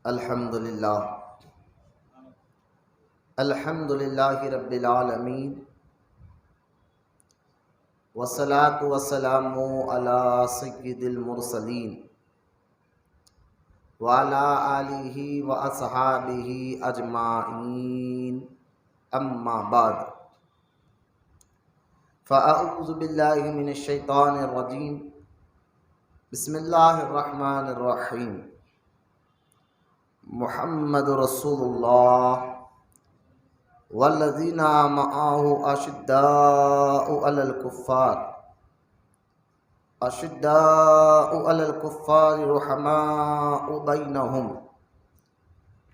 الحمد للہ رب العالمین والصلاة والسلام علی سید المرسلین وعلی آلہ واصحابہ اجمعین، اما بعد فاعوذ باللہ من الشیطان الرجیم، بسم اللہ الرحمن الرحیم۔ محمد رسول اللہ والذین معہ اشداء علی الکفار رحماء بینہم،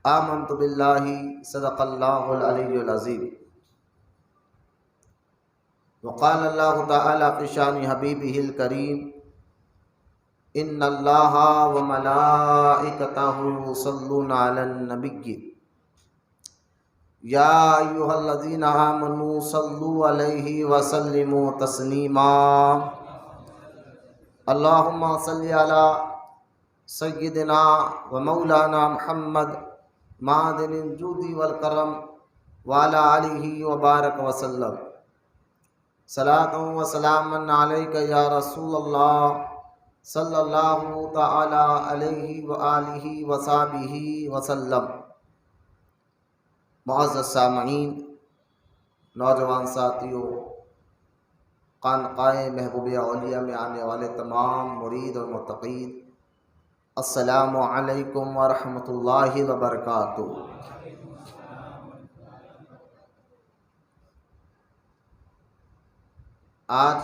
آمنت باللہ صدق اللہ العلی العظیم۔ وقال اللہ تعالی فی شان حبیبہ الکریم، ان اللہ وملائکتہ یصلون علی النبی یا ایھا الذین آمنوا صلوا علیہ وسلموا تسلیما۔ اللہم صل علی سیدنا ومولانا محمد معدن الجود والکرم وعلی آلہ وبارک وسلم۔ صلاۃ و سلاما علیک یا رسول اللہ صلی اللہ تعالی علیہ وآلہ وصحبہ وسلم۔ معزز سامعین، نوجوان ساتھیوں، خانقاہ محبوب اولیاء میں آنے والے تمام مرید اور متقین، السلام علیکم ورحمۃ اللہ وبرکاتہ۔ آج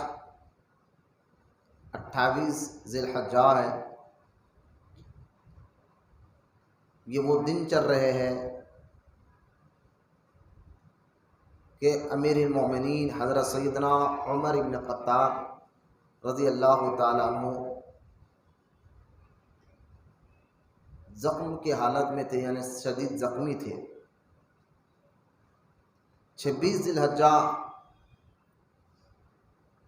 28 ذی الحجہ ہے۔ یہ وہ دن چل رہے ہیں کہ امیر المومنین حضرت سیدنا عمر بن خطاب رضی اللہ تعالیٰ عنہ زخم کی حالت میں تھے، یعنی شدید زخمی تھے۔ 26 ذی الحجہ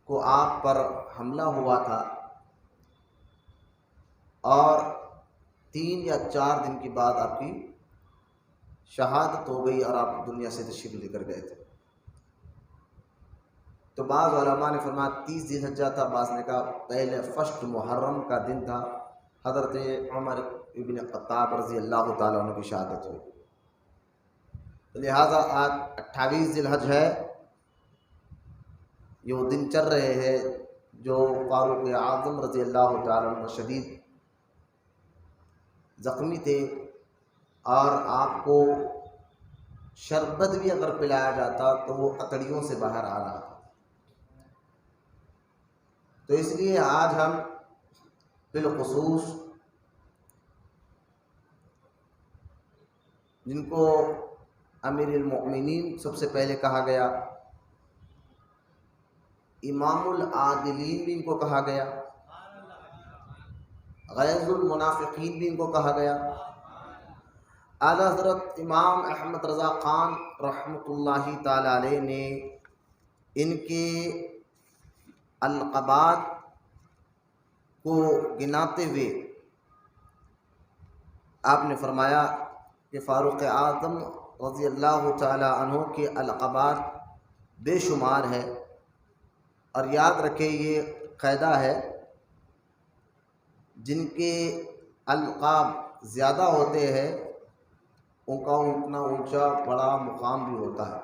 کو آپ پر حملہ ہوا تھا اور 3 یا 4 دن کے بعد آپ کی شہادت ہو گئی اور آپ دنیا سے تشریف لے کر گئے تھے۔ تو بعض علماء نے فرمایا 30 ذی الحجہ تھا، بعض نے کہا پہلے فرسٹ محرم کا دن تھا، حضرت عمر ابن خطاب رضی اللہ تعالیٰ عنہ کی شہادت ہوئی۔ لہٰذا آج 28 ذی الحجہ ہے۔ یہ وہ دن چل رہے ہیں جو فاروق اعظم رضی اللہ تعالیٰ عنہ شدید زخمی تھے، اور آپ کو شربت بھی اگر پلایا جاتا تو وہ اتڑیوں سے باہر آ رہا تھا۔ تو اس لیے آج ہم بالخصوص جن کو امیر المؤمنین سب سے پہلے کہا گیا، امام العادلین بھی ان کو کہا گیا، غیظ المنافقین بھی ان کو کہا گیا، اعلیٰ حضرت امام احمد رضا خان رحمۃ اللہ تعالی علیہ نے ان کے القابات کو گناتے ہوئے آپ نے فرمایا کہ فاروق اعظم رضی اللہ تعالی عنہ کے القابات بے شمار ہے، اور یاد رکھے یہ قاعدہ ہے جن کے القاب زیادہ ہوتے ہیں ان کا اتنا اونچا بڑا مقام بھی ہوتا ہے۔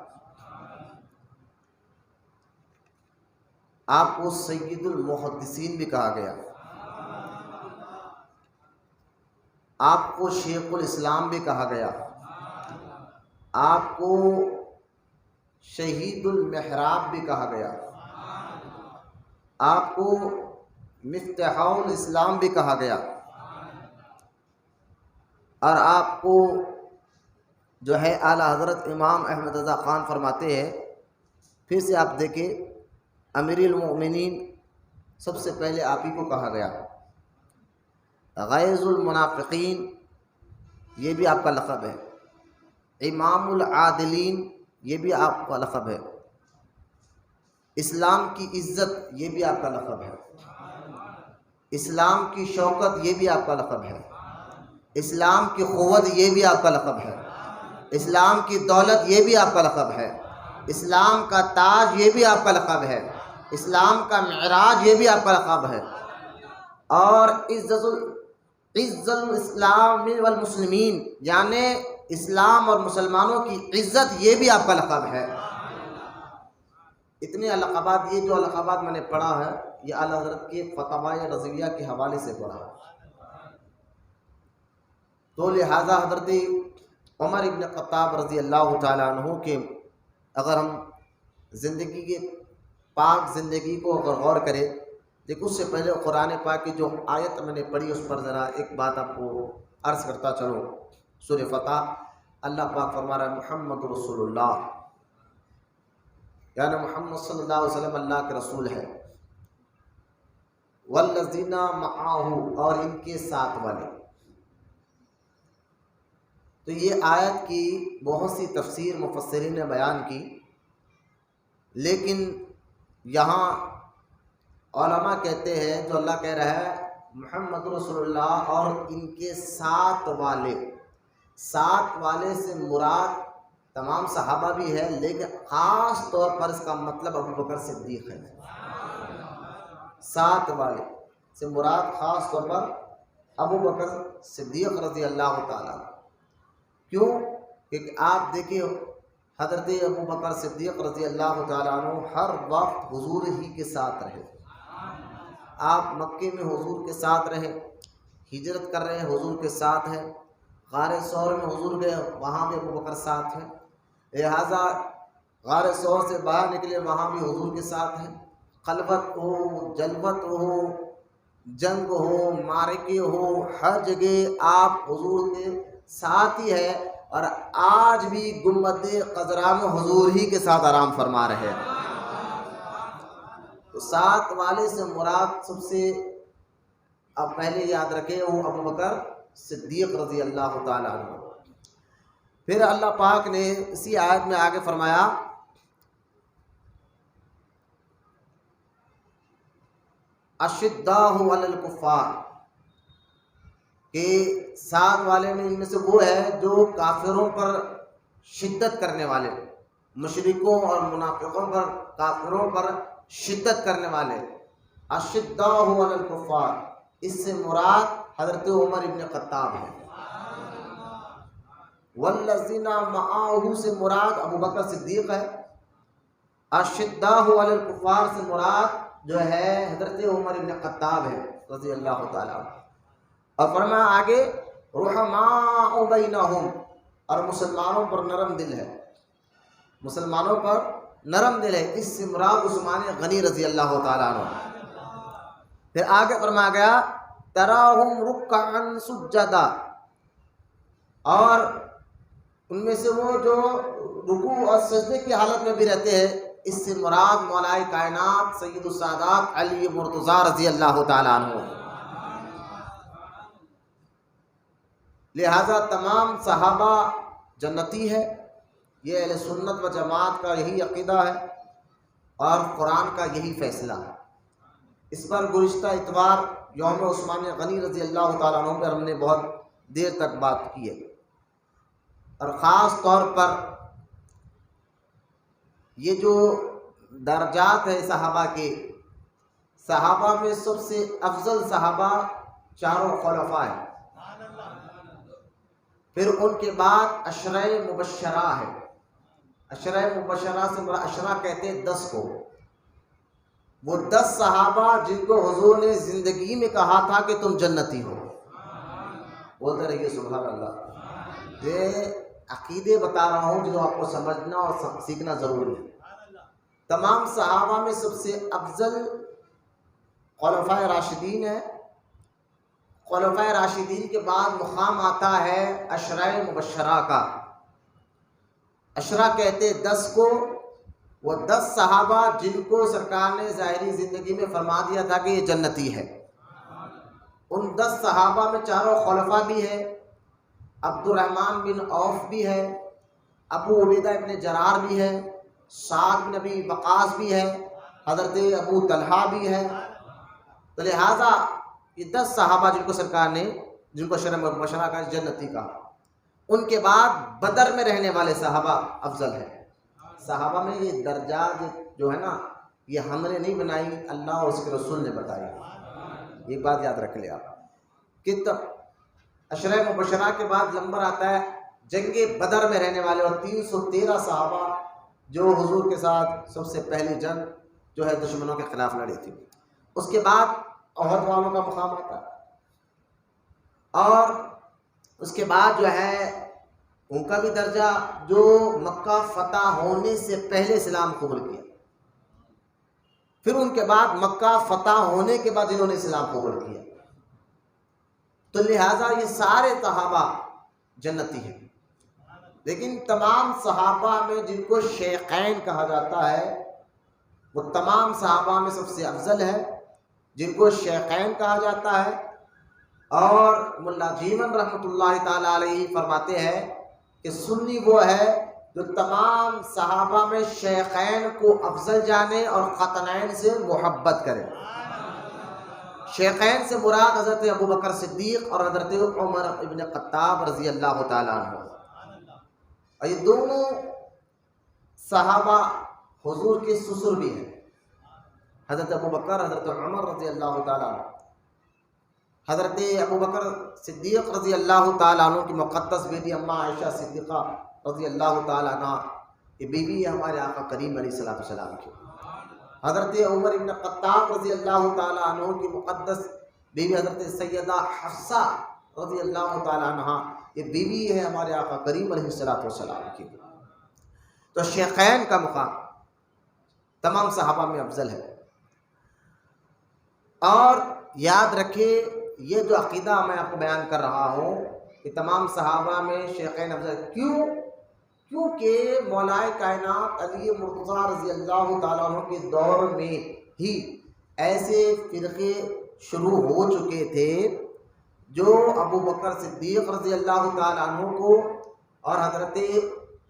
آپ کو سید المحدثین بھی کہا گیا، آپ کو شیخ الاسلام بھی کہا گیا، آپ کو شہید المحراب بھی کہا گیا، آپ کو مفتاح الاسلام بھی کہا گیا، اور آپ کو جو ہے اعلیٰ حضرت امام احمد رضا خان فرماتے ہیں، پھر سے آپ دیکھیں امیر المؤمنین سب سے پہلے آپ ہی کو کہا گیا، غیظ المنافقین یہ بھی آپ کا لقب ہے، امام العادلین یہ بھی آپ کا لقب ہے، اسلام کی عزت یہ بھی آپ کا لقب ہے، اسلام کی شوکت یہ بھی آپ کا لقب ہے، اسلام کی قوت یہ بھی آپ کا لقب ہے، اسلام کی دولت یہ بھی آپ کا لقب ہے، اسلام کا تاج یہ بھی آپ کا لقب ہے، اسلام کا معراج یہ بھی آپ کا لقب ہے، اور عز الاسلام والمسلمین یعنی اسلام اور مسلمانوں کی عزت یہ بھی آپ کا لقب ہے۔ اتنے لقبات، یہ جو لقبات میں نے پڑھا ہے یہ اعلیٰ حضرت کی فتاوی رضویہ کے حوالے سے پڑھا ہے۔ تو لہٰذا حضرت عمر ابن خطاب رضی اللہ تعالیٰ عنہ کے اگر ہم زندگی کے پاک زندگی کو اگر غور کریں، دیکھ اس سے پہلے قرآن پاک کی جو آیت میں نے پڑھی اس پر ذرا ایک بات آپ کو عرض کرتا چلو۔ سورہ فتح اللہ پاک فرما رہا ہے محمد رسول اللہ، یعنی محمد صلی اللہ علیہ وسلم اللہ کے رسول ہے، والذین معہ اور ان کے ساتھ والے۔ تو یہ آیت کی بہت سی تفسیر مفسرین نے بیان کی، لیکن یہاں علماء کہتے ہیں جو اللہ کہہ رہا ہے محمد رسول اللہ اور ان کے ساتھ والے، ساتھ والے سے مراد تمام صحابہ بھی ہے، لیکن خاص طور پر اس کا مطلب ابو بکر صدیق ہے۔ ساتھ والے سے مراد خاص طور پر ابو بکر صدیق رضی اللہ تعالیٰ۔ کیوں؟ کہ آپ دیکھیے حضرت ابو بکر صدیق رضی اللہ تعالیٰ عنہ ہر وقت حضور ہی کے ساتھ رہے۔ آپ مکے میں حضور کے ساتھ رہے، ہجرت کر رہے ہیں حضور کے ساتھ ہیں، غار ثور میں حضور گئے وہاں بھی ابو بکر ساتھ ہیں، لہٰذا غار ثور سے باہر نکلے وہاں بھی حضور کے ساتھ ہیں۔ خلوت ہو، جلوت ہو، جنگ ہو، معرکے ہو، ہر جگہ آپ حضور کے ساتھ ہی ہے، اور آج بھی گنبد خضرا میں حضور ہی کے ساتھ آرام فرما رہے ہیں۔ تو ساتھ والے سے مراد سب سے اب پہلے یاد رکھے وہ ابو بکر صدیق رضی اللہ تعالیٰ عنہ۔ پھر اللہ پاک نے اسی آیت میں آگے فرمایا اشداء علی الکفار، کہ ساتھ والے میں ان میں سے وہ ہے جو کافروں پر شدت کرنے والے، مشرکوں اور منافقوں پر، کافروں پر شدت کرنے والے۔ اشداء علی الکفار، اس سے مراد حضرت عمر ابن خطاب ہے۔ والذین معہ سے مراد ابو بکر صدیق ہے۔ اشداء علی الکفار سے مراد جو ہے حضرت عمر ابن خطاب ہے رضی اللہ تعالیٰ عنہ۔ اور فرمایا آگے رحماء بینہم، اور مسلمانوں پر نرم دل ہے، مسلمانوں پر نرم دل ہے۔ اس سے مراد عثمان غنی رضی اللہ تعالیٰ عنہ۔ پھر آگے فرمایا گیا تراہم رکعا سجدا، اور ان میں سے وہ جو رکوع اور سجدے کی حالت میں بھی رہتے ہیں، اس سے مراد مولائے کائنات سید السادات علی مرتضیٰ رضی اللہ تعالیٰ عنہ۔ لہذا تمام صحابہ جنتی ہے، یہ اہل سنت و جماعت کا یہی عقیدہ ہے اور قرآن کا یہی فیصلہ ہے۔ اس پر گزشتہ اتوار یوم عثمان غنی رضی اللہ تعالیٰ عنہ پر ہم نے بہت دیر تک بات کی ہے، اور خاص طور پر یہ جو درجات ہے صحابہ کے، صحابہ میں سب سے افضل صحابہ چاروں خلفاء ہیں، پھر ان کے بعد عشرہ مبشرہ ہے۔ عشرہ مبشرہ سے مراد، عشرہ کہتے ہیں 10 کو، وہ 10 صحابہ جن کو حضور نے زندگی میں کہا تھا کہ تم جنتی ہو۔ بولتے رہیے سبحان اللہ۔ یہ عقیدے بتا رہا ہوں جو آپ کو سمجھنا اور سیکھنا ضروری ہے۔ تمام صحابہ میں سب سے افضل خلفاء راشدین ہے۔ خلفاء راشدین کے بعد مقام آتا ہے عشرہ مبشرہ کا۔ عشرہ کہتے 10 کو، وہ 10 صحابہ جن کو سرکار نے ظاہری زندگی میں فرما دیا تھا کہ یہ جنتی ہے۔ ان 10 صحابہ میں چاروں خلفاء بھی ہے، عبد الرحمن بن عوف بھی ہے، ابو عبیدہ ابن جرار بھی ہے، سعد بن ابی وقاص بھی ہے، حضرت ابو طلحہ بھی ہے۔ تو لہٰذا یہ 10 صحابہ جن کو سرکار نے جن کو شرح مبشرہ کا جنتی کا، ان کے بعد بدر میں رہنے والے صحابہ افضل ہیں۔ صحابہ میں یہ درجات جو ہے نا، یہ ہم نے نہیں بنائی، اللہ اور اس کے رسول نے بتائی۔ یہ بات یاد رکھ لیں آپ کہ عشرہ مبشرہ کے بعد نمبر آتا ہے جنگ بدر میں رہنے والے، اور 313 صحابہ جو حضور کے ساتھ سب سے پہلی جنگ جو ہے دشمنوں کے خلاف لڑی تھی۔ اس کے بعد احد والوں کا مقام آتا ہے، اور اس کے بعد جو ہے ان کا بھی درجہ جو مکہ فتح ہونے سے پہلے اسلام قبول کیا، پھر ان کے بعد مکہ فتح ہونے کے بعد انہوں نے اسلام قبول کیا۔ تو لہٰذا یہ سارے صحابہ جنتی ہیں، لیکن تمام صحابہ میں جن کو شیخین کہا جاتا ہے وہ تمام صحابہ میں سب سے افضل ہے، جن کو شیخین کہا جاتا ہے۔ اور ملا جیون رحمۃ اللہ تعالیٰ علیہ فرماتے ہیں کہ سنی وہ ہے جو تمام صحابہ میں شیخین کو افضل جانے اور خطنین سے محبت کرے۔ شیخین سے مراد حضرت ابو بکر صدیق اور حضرت عمر ابن خطاب رضی اللہ تعالیٰ عنہ، اور یہ دونوں صحابہ حضور کے سسر بھی ہیں، حضرت ابو بکر حضرت عمر رضی اللہ تعالیٰ عنہ۔ حضرت ابو بکر صدیق رضی اللہ تعالیٰ عنہ کی مقدس بیٹی اماں عائشہ صدیقہ رضی اللہ تعالیٰ عنہ، یہ بیوی ہے ہمارے آقا کریم علیہ الصلوۃ والسلام کی۔ حضرت عمر ابن خطاب رضی اللہ تعالیٰ عنہ کی مقدس بیوی حضرت سیدہ حفصہ رضی اللہ تعالیٰ عنہ، یہ بیوی ہے ہمارے آقا کریم علیہ الصلوۃ والسلام کی۔ تو شیخین کا مقام تمام صحابہ میں افضل ہے۔ اور یاد رکھے یہ جو عقیدہ میں آپ کو بیان کر رہا ہوں کہ تمام صحابہ میں شیخین افضل، کیونکہ مولا کائنات علی مرتضیٰ رضی اللہ تعالیٰ عنہ کے دور میں ہی ایسے فرقے شروع ہو چکے تھے جو ابو بکر صدیق رضی اللہ تعالیٰ عنہ کو اور حضرت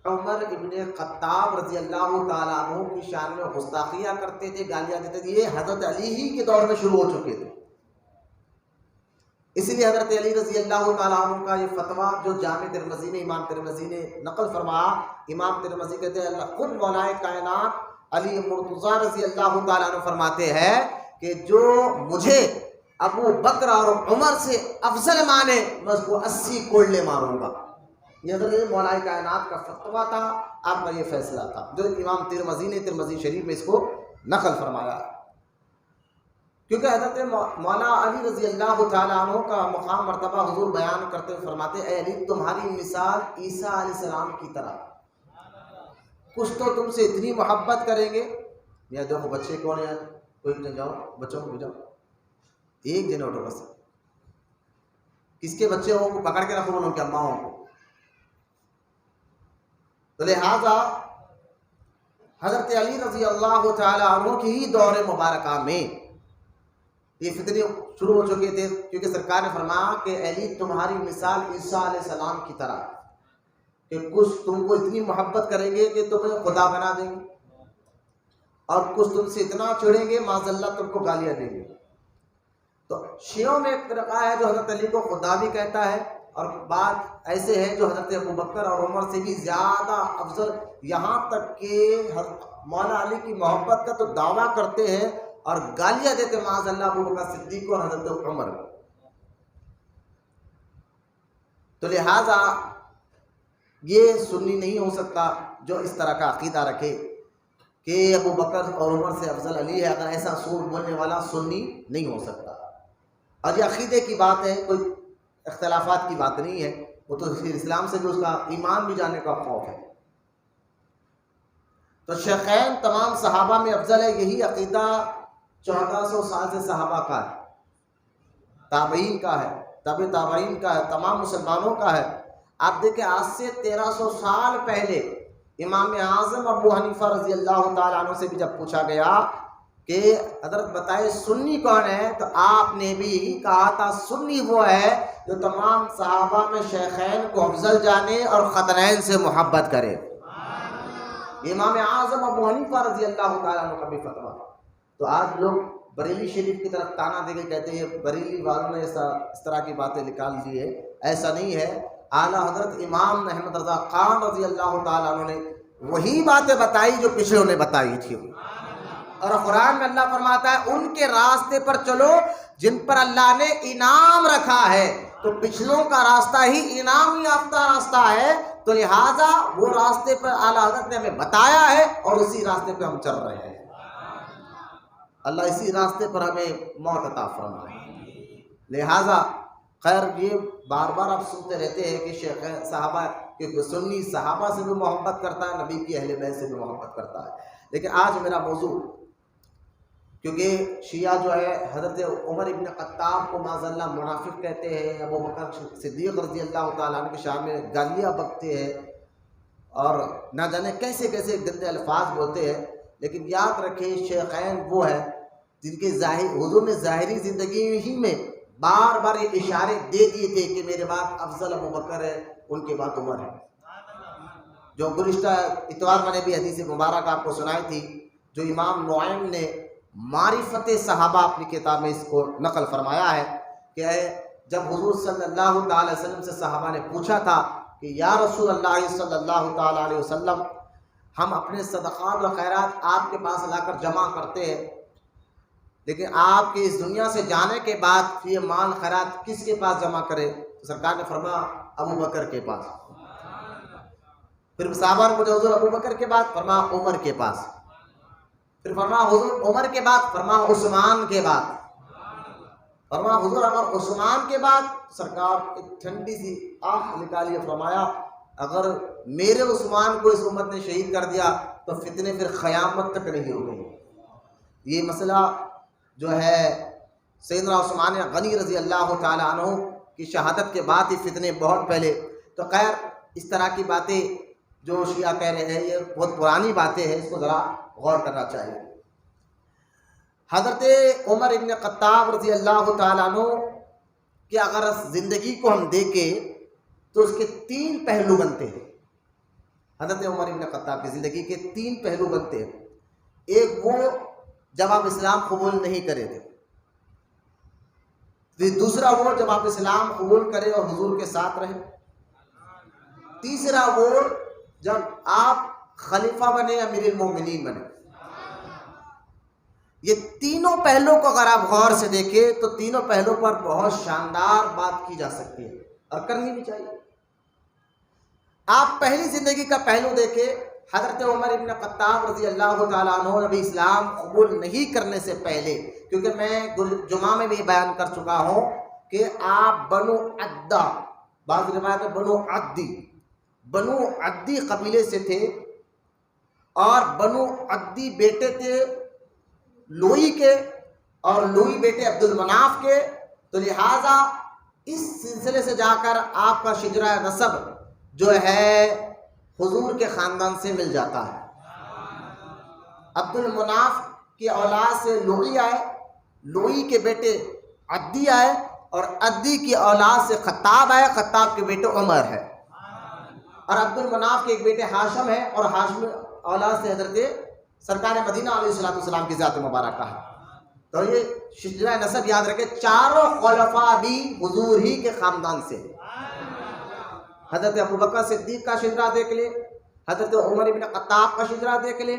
عمر ابن خطاب رضی اللہ تعالیٰ عنہ کی شان میں گستاخیاں کرتے تھے، گالیاں دیتے تھے۔ یہ حضرت علی ہی کے دور میں شروع ہو چکے تھے۔ اسی لیے حضرت علی رضی اللہ تعالیٰ عنہ کا یہ فتویٰ جو جامع ترمذی نے، امام ترمذی نے نقل فرمایا، امام ترمذی کہتے ہیں اللہ خود مولا کائنات علی مرتضیٰ رضی اللہ تعالیٰ عنہ فرماتے ہیں کہ جو مجھے ابو بکر اور عمر سے افضل مانے میں اس کو 80 کوڑلے ماروں گا۔ یہ حضرت مولا کائنات کا فتویٰ تھا، آپ کا یہ فیصلہ تھا جو امام ترمذی نے ترمذی شریف میں اس کو نقل فرمایا۔ کیونکہ حضرت مولا علی رضی اللہ تعالیٰ عنہ کا مقام مرتبہ حضور بیان کرتے ہوئے فرماتے اے علی تمہاری مثال عیسیٰ علیہ السلام کی طرح، کچھ تو تم سے اتنی محبت کریں گے، یا دیکھو بچے کون ہیں، کوئی جاؤ بچوں کو بھیجاؤ، ایک جن اٹھو بس، کس کے بچے ہوں کو پکڑ کے رکھو ان کے اماؤں کو۔ تو لہٰذا حضرت علی رضی اللہ تعالیٰ عنہ کی ہی دور مبارکہ میں یہ فتنے شروع ہو چکے تھے، کیونکہ سرکار نے فرمایا کہ علی تمہاری مثال عیسیٰ علیہ السلام کی طرح کہ کچھ تم کو اتنی محبت کریں گے کہ تمہیں خدا بنا دیں گے، اور کچھ تم سے اتنا چڑھیں گے معاذ اللہ تم کو گالیاں دیں گے۔ تو شیعوں میں ایک فرقہ ہے جو حضرت علی کو خدا بھی کہتا ہے، اور بعض ایسے ہیں جو حضرت ابو بکر اور عمر سے بھی زیادہ افضل، یہاں تک کہ مولا علی کی محبت کا تو دعویٰ کرتے ہیں اور گالیاں دیتے معاذ اللہ ابو بکر صدیق اور حضرت عمر۔ تو لہٰذا یہ سنی نہیں ہو سکتا جو اس طرح کا عقیدہ رکھے کہ ابو بکر اور عمر سے افضل علی ہے، اگر ایسا سوچ بولنے والا سنی نہیں ہو سکتا۔ اور یہ عقیدے کی بات ہے، کوئی اختلافات کی بات نہیں ہے، وہ تو اسلام سے جو اس کا ایمان بھی جانے کا خوف ہے۔ تو شیخین تمام صحابہ میں افضل ہے، یہی عقیدہ 1400 سال سے صحابہ کا ہے، تابعین کا ہے، تابع تابعین کا ہے، تمام مسلمانوں کا ہے۔ آپ دیکھیں آج سے 1300 سال پہلے امام اعظم ابو حنیفہ رضی اللہ تعالیٰ عنہ سے بھی جب پوچھا گیا کہ حضرت بتائے سنی کون ہے، تو آپ نے بھی کہا تھا سنی وہ ہے جو تمام صحابہ میں شیخین کو افضل جانے اور خطنین سے محبت کرے۔ امام اعظم ابو حنیفہ رضی اللہ تعالیٰ عنہ کا بھی فتویٰ۔ تو آج لوگ بریلی شریف کی طرف تانا دے کے کہتے ہیں بریلی والوں نے اس طرح کی باتیں نکال دی ہے، ایسا نہیں ہے۔ اعلیٰ حضرت امام احمد رضا خان رضی اللہ تعالیٰ عنہ نے وہی باتیں بتائی جو پچھلوں نے بتائی تھی، اور قرآن میں اللہ فرماتا ہے ان کے راستے پر چلو جن پر اللہ نے انعام رکھا ہے۔ تو پچھلوں کا راستہ ہی انعام یافتہ راستہ ہے، تو لہٰذا وہ راستے پر اعلیٰ حضرت نے ہمیں بتایا ہے اور اسی راستے پہ ہم چل رہے ہیں۔ اللہ اسی راستے پر ہمیں موت عطا فرمائے۔ لہٰذا خیر یہ بار بار آپ سنتے رہتے ہیں کہ شیخ صحابہ کہ سنی صحابہ سے بھی محبت کرتا ہے، نبی کی اہل بیت سے بھی محبت کرتا ہے، لیکن آج میرا موضوع کیونکہ شیعہ جو ہے حضرت عمر ابن خطاب کو معاذ اللہ منافق کہتے ہیں، ابو بکر صدیق رضی اللہ تعالیٰ عنہ کی شان میں گالیاں بکتے ہیں اور نہ جانے کیسے کیسے گندے الفاظ بولتے ہیں، لیکن یاد رکھیں شیخین وہ ہے جن کے حضور نے ظاہری زندگی ہی میں بار بار یہ اشارے دے دیے تھے کہ میرے بعد افضل ابو بکر ہے، ان کے بعد عمر ہے، جو گزشتہ اتوار میں نے بھی حدیث مبارک آپ کو سنائی تھی، جو امام نعیم نے معرفت صحابہ اپنی کتاب میں اس کو نقل فرمایا ہے کہ جب حضور صلی اللہ تعالی وسلم سے صحابہ نے پوچھا تھا کہ یا رسول اللہ صلی اللہ تعالی علیہ وسلم، ہم اپنے صدقات و خیرات آپ کے پاس لا کر جمع کرتے ہیں، لیکن آپ کے اس دنیا سے جانے کے بعد یہ مال خیرات کس کے پاس جمع کرے؟ تو سرکار نے فرمایا ابو بکر کے پاس۔ پھر صحابہ نے پوچھا حضور ابو بکر کے بعد؟ فرمایا عمر کے پاس۔ پھر فرمایا حضور عمر کے بعد؟ فرمایا عثمان کے بعد۔ فرمایا حضور اگر عثمان کے بعد؟ سرکار ایک ٹھنڈی سی آہ نکالی، فرمایا اگر میرے عثمان کو اس امت نے شہید کر دیا تو فتنے پھر قیامت تک نہیں ہو گئی۔ یہ مسئلہ جو ہے سیدنا عثمان غنی رضی اللہ تعالیٰ عنہ کی شہادت کے بعد ہی فتنے بہت پہلے، تو خیر اس طرح کی باتیں جو شیعہ کہہ رہے ہیں یہ بہت پرانی باتیں ہیں، اس کو ذرا غور کرنا چاہیے۔ حضرت عمر ابن خطاب رضی اللہ تعالیٰ عنہ کہ اگر زندگی کو ہم دیکھیں تو اس کے تین پہلو بنتے ہیں۔ حضرت عمر ابن خطاب کی زندگی کے تین پہلو بنتے ہیں۔ ایک وہ جب آپ اسلام قبول نہیں کرے تھے، پھر دوسرا وہ جب آپ اسلام قبول کرے اور حضور کے ساتھ رہے، تیسرا وہ جب آپ خلیفہ بنے، امیر المومنین بنے۔ یہ تینوں پہلو کو اگر آپ غور سے دیکھیں تو تینوں پہلو پر بہت شاندار بات کی جا سکتی ہے اور کرنی بھی چاہیے۔ آپ پہلی زندگی کا پہلو دیکھیں، حضرت عمر ابن خطاب رضی اللہ تعالیٰ عنہ نبی اسلام قبول نہیں کرنے سے پہلے، کیونکہ میں جمعہ میں بھی بیان کر چکا ہوں کہ آپ بنو عدہ، بعض روایت میں بنو عدی قبیلے سے تھے، اور بنو عدی بیٹے تھے لوئی کے، اور لوئی بیٹے عبد المناف کے، تو لہٰذا اس سلسلے سے جا کر آپ کا شجرہ نسب جو ہے حضور کے خاندان سے مل جاتا ہے۔ عبد المناف کی اولاد سے لوئی آئے، لوئی کے بیٹے عدی آئے، اور عدی کی اولاد سے خطاب آئے، خطاب کے بیٹے عمر ہے، اور عبد المناف کے ایک بیٹے ہاشم ہے، اور ہاشم اولاد سے حضرت سرکار مدینہ علیہ السلام کی ذات مبارکہ ہے۔ تو یہ شجرہ نسب یاد رکھے، چاروں خلفاء بھی حضور ہی کے خاندان سے۔ حضرت ابو بکر صدیق کا شجرہ دیکھ لے، حضرت عمر ابن خطاب کا شجرہ دیکھ لے،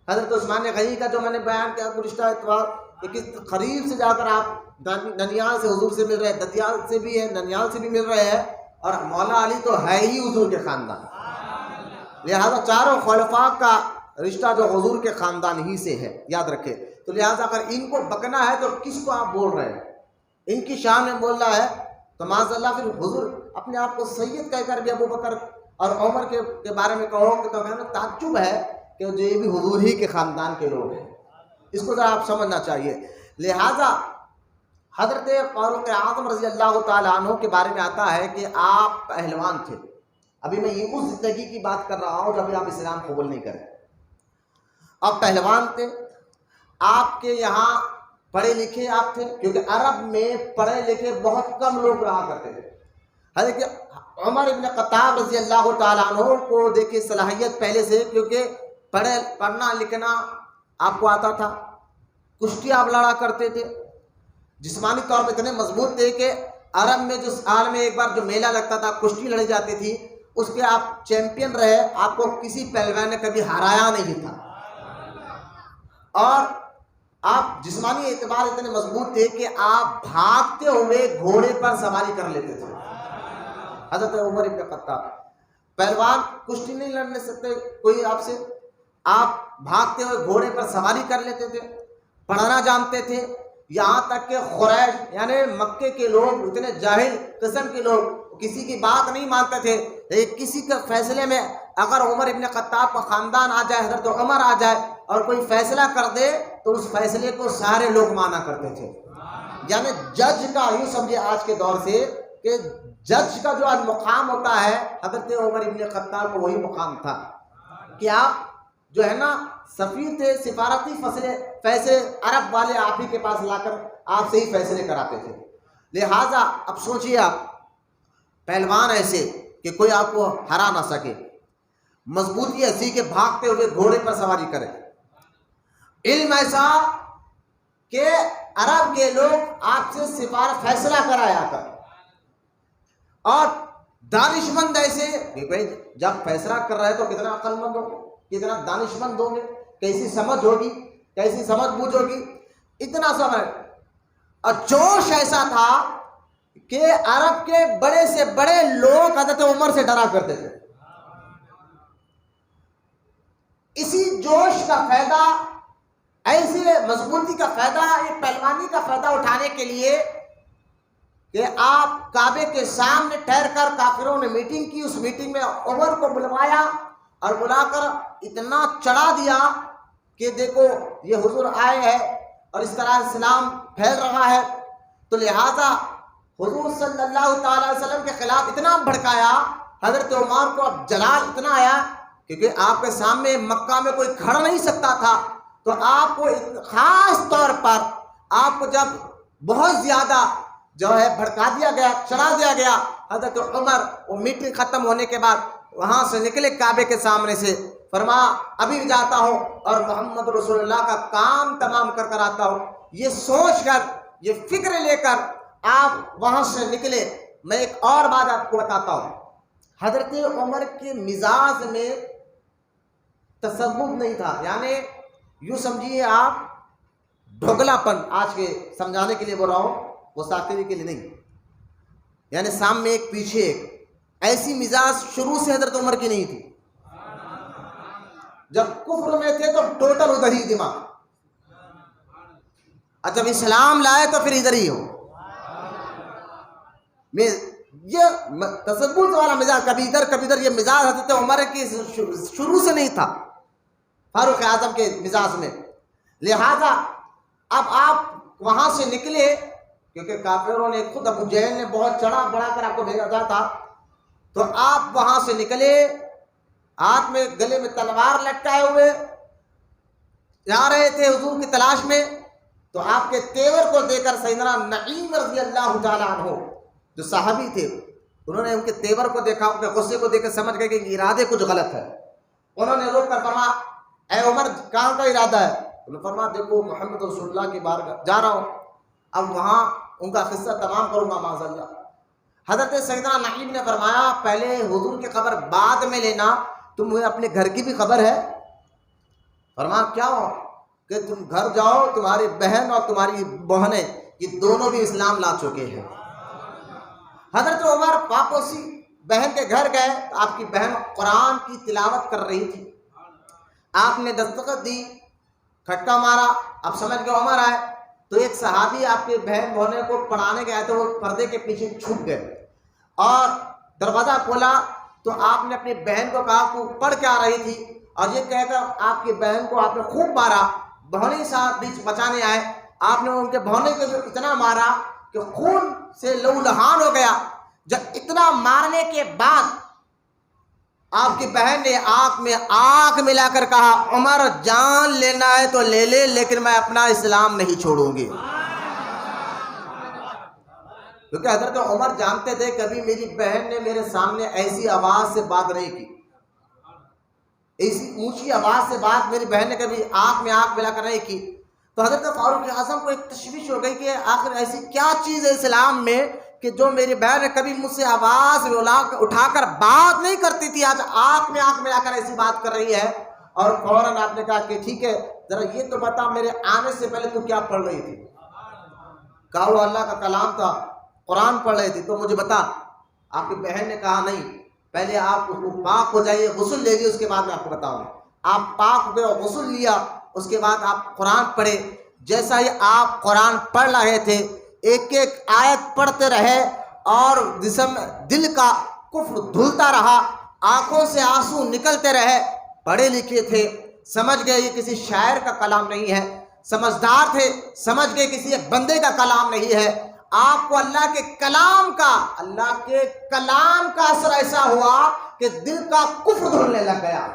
حضرت عثمان غنی کا جو میں نے بیان کیا گزشتہ اتوار کہ کس قریب سے جا کر آپ ننیال سے حضور سے مل رہے ہیں، ددیال سے بھی ہے، ننیال سے بھی مل رہے ہیں، اور مولا علی تو ہے ہی حضور کے خاندان۔ لہذا چاروں خلفاء کا رشتہ جو حضور کے خاندان ہی سے ہے، یاد رکھے۔ تو لہٰذا اگر ان کو بکنا ہے تو کس کو آپ بول رہے ہیں؟ ان کی شان میں بول رہا ہے تو معاذ اللہ پھر حضور اپنے آپ کو سید کہہ کر بھی ابو بکر اور عمر کے بارے میں کہو کہ تو ہمیں تعجب ہے کہ جو یہ بھی حضور ہی کے خاندان کے لوگ ہیں، اس کو ذرا آپ سمجھنا چاہیے۔ لہٰذا حضرت فاروق اعظم رضی اللہ تعالیٰ عنہ کے بارے میں آتا ہے کہ آپ پہلوان تھے۔ ابھی میں یہ اس زندگی کی بات کر رہا ہوں جب آپ اسلام قبول نہیں کریں۔ آپ پہلوان تھے، آپ کے یہاں پڑھے لکھے آپ تھے، کیونکہ عرب میں پڑھے لکھے بہت کم لوگ رہا کرتے تھے۔ حضرت عمر ابن خطاب رضی اللہ تعالیٰ عنہ کو دیکھیں صلاحیت پہلے سے، کیونکہ پڑھنا لکھنا آپ کو آتا تھا، کشتی آپ لڑا کرتے تھے، جسمانی طور پہ اتنے مضبوط تھے کہ عرب میں جو سال میں ایک بار جو میلہ لگتا تھا، کشتی لڑی جاتی تھی، اس کے آپ چیمپئن رہے، آپ کو کسی پہلوان نے کبھی ہرایا نہیں تھا، اور آپ جسمانی اعتبار اتنے مضبوط تھے کہ آپ بھاگتے ہوئے گھوڑے پر سواری کر لیتے تھے۔ حضرت عمر ابن خطاب، پہلوان کشتی نہیں لڑنے سکتے کوئی آپ سے، آپ بھاگتے ہوئے گھوڑے پر سواری کر لیتے تھے، پڑھنا جانتے تھے، یہاں تک کہ قریش یعنی مکے کے لوگ اتنے جاہل قسم کے لوگ کسی کی بات نہیں مانتے تھے، لیکن کسی کے فیصلے میں اگر عمر ابن خطاب کا خاندان آ جائے، حضرت عمر آ جائے اور کوئی فیصلہ کر دے تو اس فیصلے کو سارے لوگ مانا کرتے تھے۔ یعنی جج کا، یوں سمجھے آج کے دور سے کہ جج کا جو آج مقام ہوتا ہے، حضرت عمر ابن خطاب کو وہی مقام تھا کہ آپ جو ہے نا سفیر تھے، سفارتی فیصلے عرب والے آپ ہی کے پاس لا کر آپ سے ہی فیصلے کراتے تھے۔ لہٰذا اب سوچئے آپ پہلوان ایسے کہ کوئی آپ کو ہرا نہ سکے، مضبوطی ایسی کہ بھاگتے ہوئے گھوڑے پر سواری کرے، علم ایسا کہ عرب کے لوگ آپ سے فیصلہ کرایا کر، اور دانش مند ایسے کہ بھائی جب فیصلہ کر رہے تو کتنا عقل مند ہو، کتنا دانش مند ہوں گے، کیسی سمجھ ہوگی، کیسی سمجھ بوجھ ہوگی، اتنا سمجھ، اور جوش ایسا تھا کہ عرب کے بڑے سے بڑے لوگ حضرت عمر سے ڈرا کرتے تھے۔ اسی جوش کا فائدہ، ایسی مضبوطی کا فائدہ، ایک پہلوانی کا فائدہ اٹھانے کے لیے کہ آپ کعبے کے سامنے ٹھہر کر کافروں نے میٹنگ کی، اس میٹنگ میں عمر کو بلوایا اور بلا کر اتنا چڑھا دیا کہ دیکھو یہ حضور آئے ہیں اور اس طرح اسلام پھیل رہا ہے، تو لہٰذا حضور صلی اللہ تعالی وسلم کے خلاف اتنا بھڑکایا، حضرت عمر کو اب جلال اتنا آیا کیونکہ آپ کے سامنے مکہ میں کوئی کھڑا نہیں سکتا تھا، تو آپ کو خاص طور پر آپ کو جب بہت زیادہ جو ہے بھڑکا دیا گیا، چڑھا دیا گیا، حضرت عمر وہ میٹنگ ختم ہونے کے بعد وہاں سے نکلے کعبے کے سامنے سے، فرمایا ابھی جاتا ہوں اور محمد رسول اللہ کا کام تمام کر کر آتا ہوں۔ یہ سوچ کر، یہ فکر لے کر آپ وہاں سے نکلے۔ میں ایک اور بات آپ کو بتاتا ہوں، حضرت عمر کے مزاج میں تصوف نہیں تھا، یعنی یوں سمجھیے آپ ڈھوکلا پن، آج کے سمجھانے کے لیے بول رہا ہوں، وہ ساخری کے لیے نہیں، یعنی سامنے ایک پیچھے ایک، ایسی مزاج شروع سے حضرت عمر کی نہیں تھی۔ جب کفر میں تھے تو ٹوٹل ادھر ہی دماغ، اور جب اسلام لائے تو پھر ادھر ہی ہو۔ یہ تصوف والا مزاج کبھی ادھر، یہ مزاج حضرت عمر کی شروع سے نہیں تھا، فاروق اعظم کے مزاج میں۔ لہذا اب آپ وہاں سے نکلے کیونکہ کافروں نے خود ابو جہل نے بہت چڑھا بڑھا کر آپ کو بھیجا تھا، تو آپ وہاں سے نکلے ہاتھ میں گلے میں تلوار لٹکائے ہوئے جا رہے تھے حضور کی تلاش میں، تو آپ کے تیور کو دے کر سیدنا نعیم رضی اللہ تعالیٰ عنہ جو صحابی تھے، انہوں نے ان کے تیور کو دیکھا، ان کے غصے کو دیکھ کر سمجھ گئے کہ ارادے کچھ غلط ہے۔ انہوں نے روک کر فرمایا اے عمر کہاں کا ارادہ ہے؟ انہوں نے فرمایا دیکھو محمد رسول اللہ کی بارگاہ جا رہا ہوں، اب وہاں ان کا قصہ تمام کروں گا معاذ اللہ۔ حضرت سیدنا نعیم نے فرمایا پہلے حضور کی خبر بعد میں لینا، تمہیں اپنے گھر کی بھی خبر ہے؟ فرمایا کیا ہو؟ کہ تم گھر جاؤ، تمہاری بہن اور تمہاری بہنیں یہ دونوں بھی اسلام لا چکے ہیں۔ حضرت عمر واپسی بہن کے گھر گئے، آپ کی بہن قرآن کی تلاوت کر رہی تھی، آپ نے دستخط دی، کھٹکا مارا، اب سمجھ گئے عمر آئے، تو ایک صحابی آپ کے بہن بہنیں کو پڑھانے گئے تو وہ پردے کے پیچھے چھپ گئے، اور دروازہ کھولا تو آپ نے اپنی بہن کو کہا کہ پڑھ کے آ رہی تھی، اور یہ کہہ کر آپ کی بہن کو آپ نے خوب مارا، بہنیں صاحب بیچ بچانے آئے، آپ نے ان کے بہنیں کو اتنا مارا کہ خون سے لہولہان ہو گیا۔ جب اتنا مارنے کے بعد آپ کی بہن نے آنکھ میں آنکھ ملا کر کہا عمر جان لینا ہے تو لے لے، لیکن میں اپنا اسلام نہیں چھوڑوں گی، کیونکہ حضرت عمر جانتے تھے کبھی میری بہن نے میرے سامنے ایسی آواز سے بات نہیں کی، ایسی اونچی آواز سے بات میری بہن نے کبھی آنکھ میں آنکھ ملا کر نہیں کی۔ تو حضرت فاروق اعظم کو ایک تشویش ہو گئی کہ آخر ایسی کیا چیز ہے اسلام میں کہ جو میری بہن کبھی مجھ سے آواز اٹھا کر بات نہیں کرتی تھی، آج آنکھ میں آنکھ ملا کر ایسی بات کر رہی ہے. اور فوراً آپ نے کہا کہ ٹھیک ہے ذرا یہ تو بتا میرے آنے سے پہلے تو کیا پڑھ رہی تھی؟ کہا وہ اللہ کا کلام تھا، قرآن پڑھ رہی تھی. تو مجھے بتا. آپ کی بہن نے کہا نہیں، پہلے آپ پاک ہو جائیے، غسل لے لیے، اس کے بعد میں آپ کو بتاؤں گا. آپ پاک ہو گئے اور غسل لیا، اس کے بعد آپ قرآن پڑھے. جیسا ہی آپ قرآن پڑھ رہے تھے، ایک ایک آیت پڑھتے رہے اور دل کا کفر دھلتا رہا، آنکھوں سے آنسو نکلتے رہے. پڑھے لکھے تھے، سمجھ گئے یہ کسی شاعر کا کلام نہیں ہے. سمجھدار تھے، سمجھ گئے کسی ایک بندے کا کلام نہیں ہے. آپ کو اللہ کے کلام کا اثر ایسا ہوا کہ دل کا کفر دھلنے لگ گیا.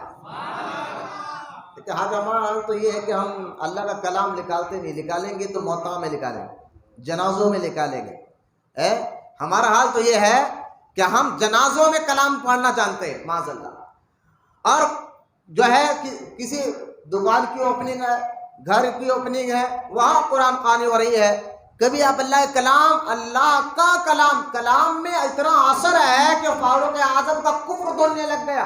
حاج ہمارا حال تو یہ ہے کہ ہم اللہ کا کلام نکالتے نہیں، نکالیں گے تو موتیٰ میں نکالیں گے، جنازوں میں نکالیں گے. ہمارا حال تو یہ ہے کہ ہم جنازوں میں کلام پڑھنا جانتے ہیں معاذ اللہ. اور جو ہے کسی دکان کی اوپننگ ہے، گھر کی اوپننگ ہے، وہاں قرآن خوانی ہو رہی ہے. کبھی آپ اللہ کا کلام میں اتنا اثر ہے کہ فاروق اعظم کا کفر دھلنے لگ گیا.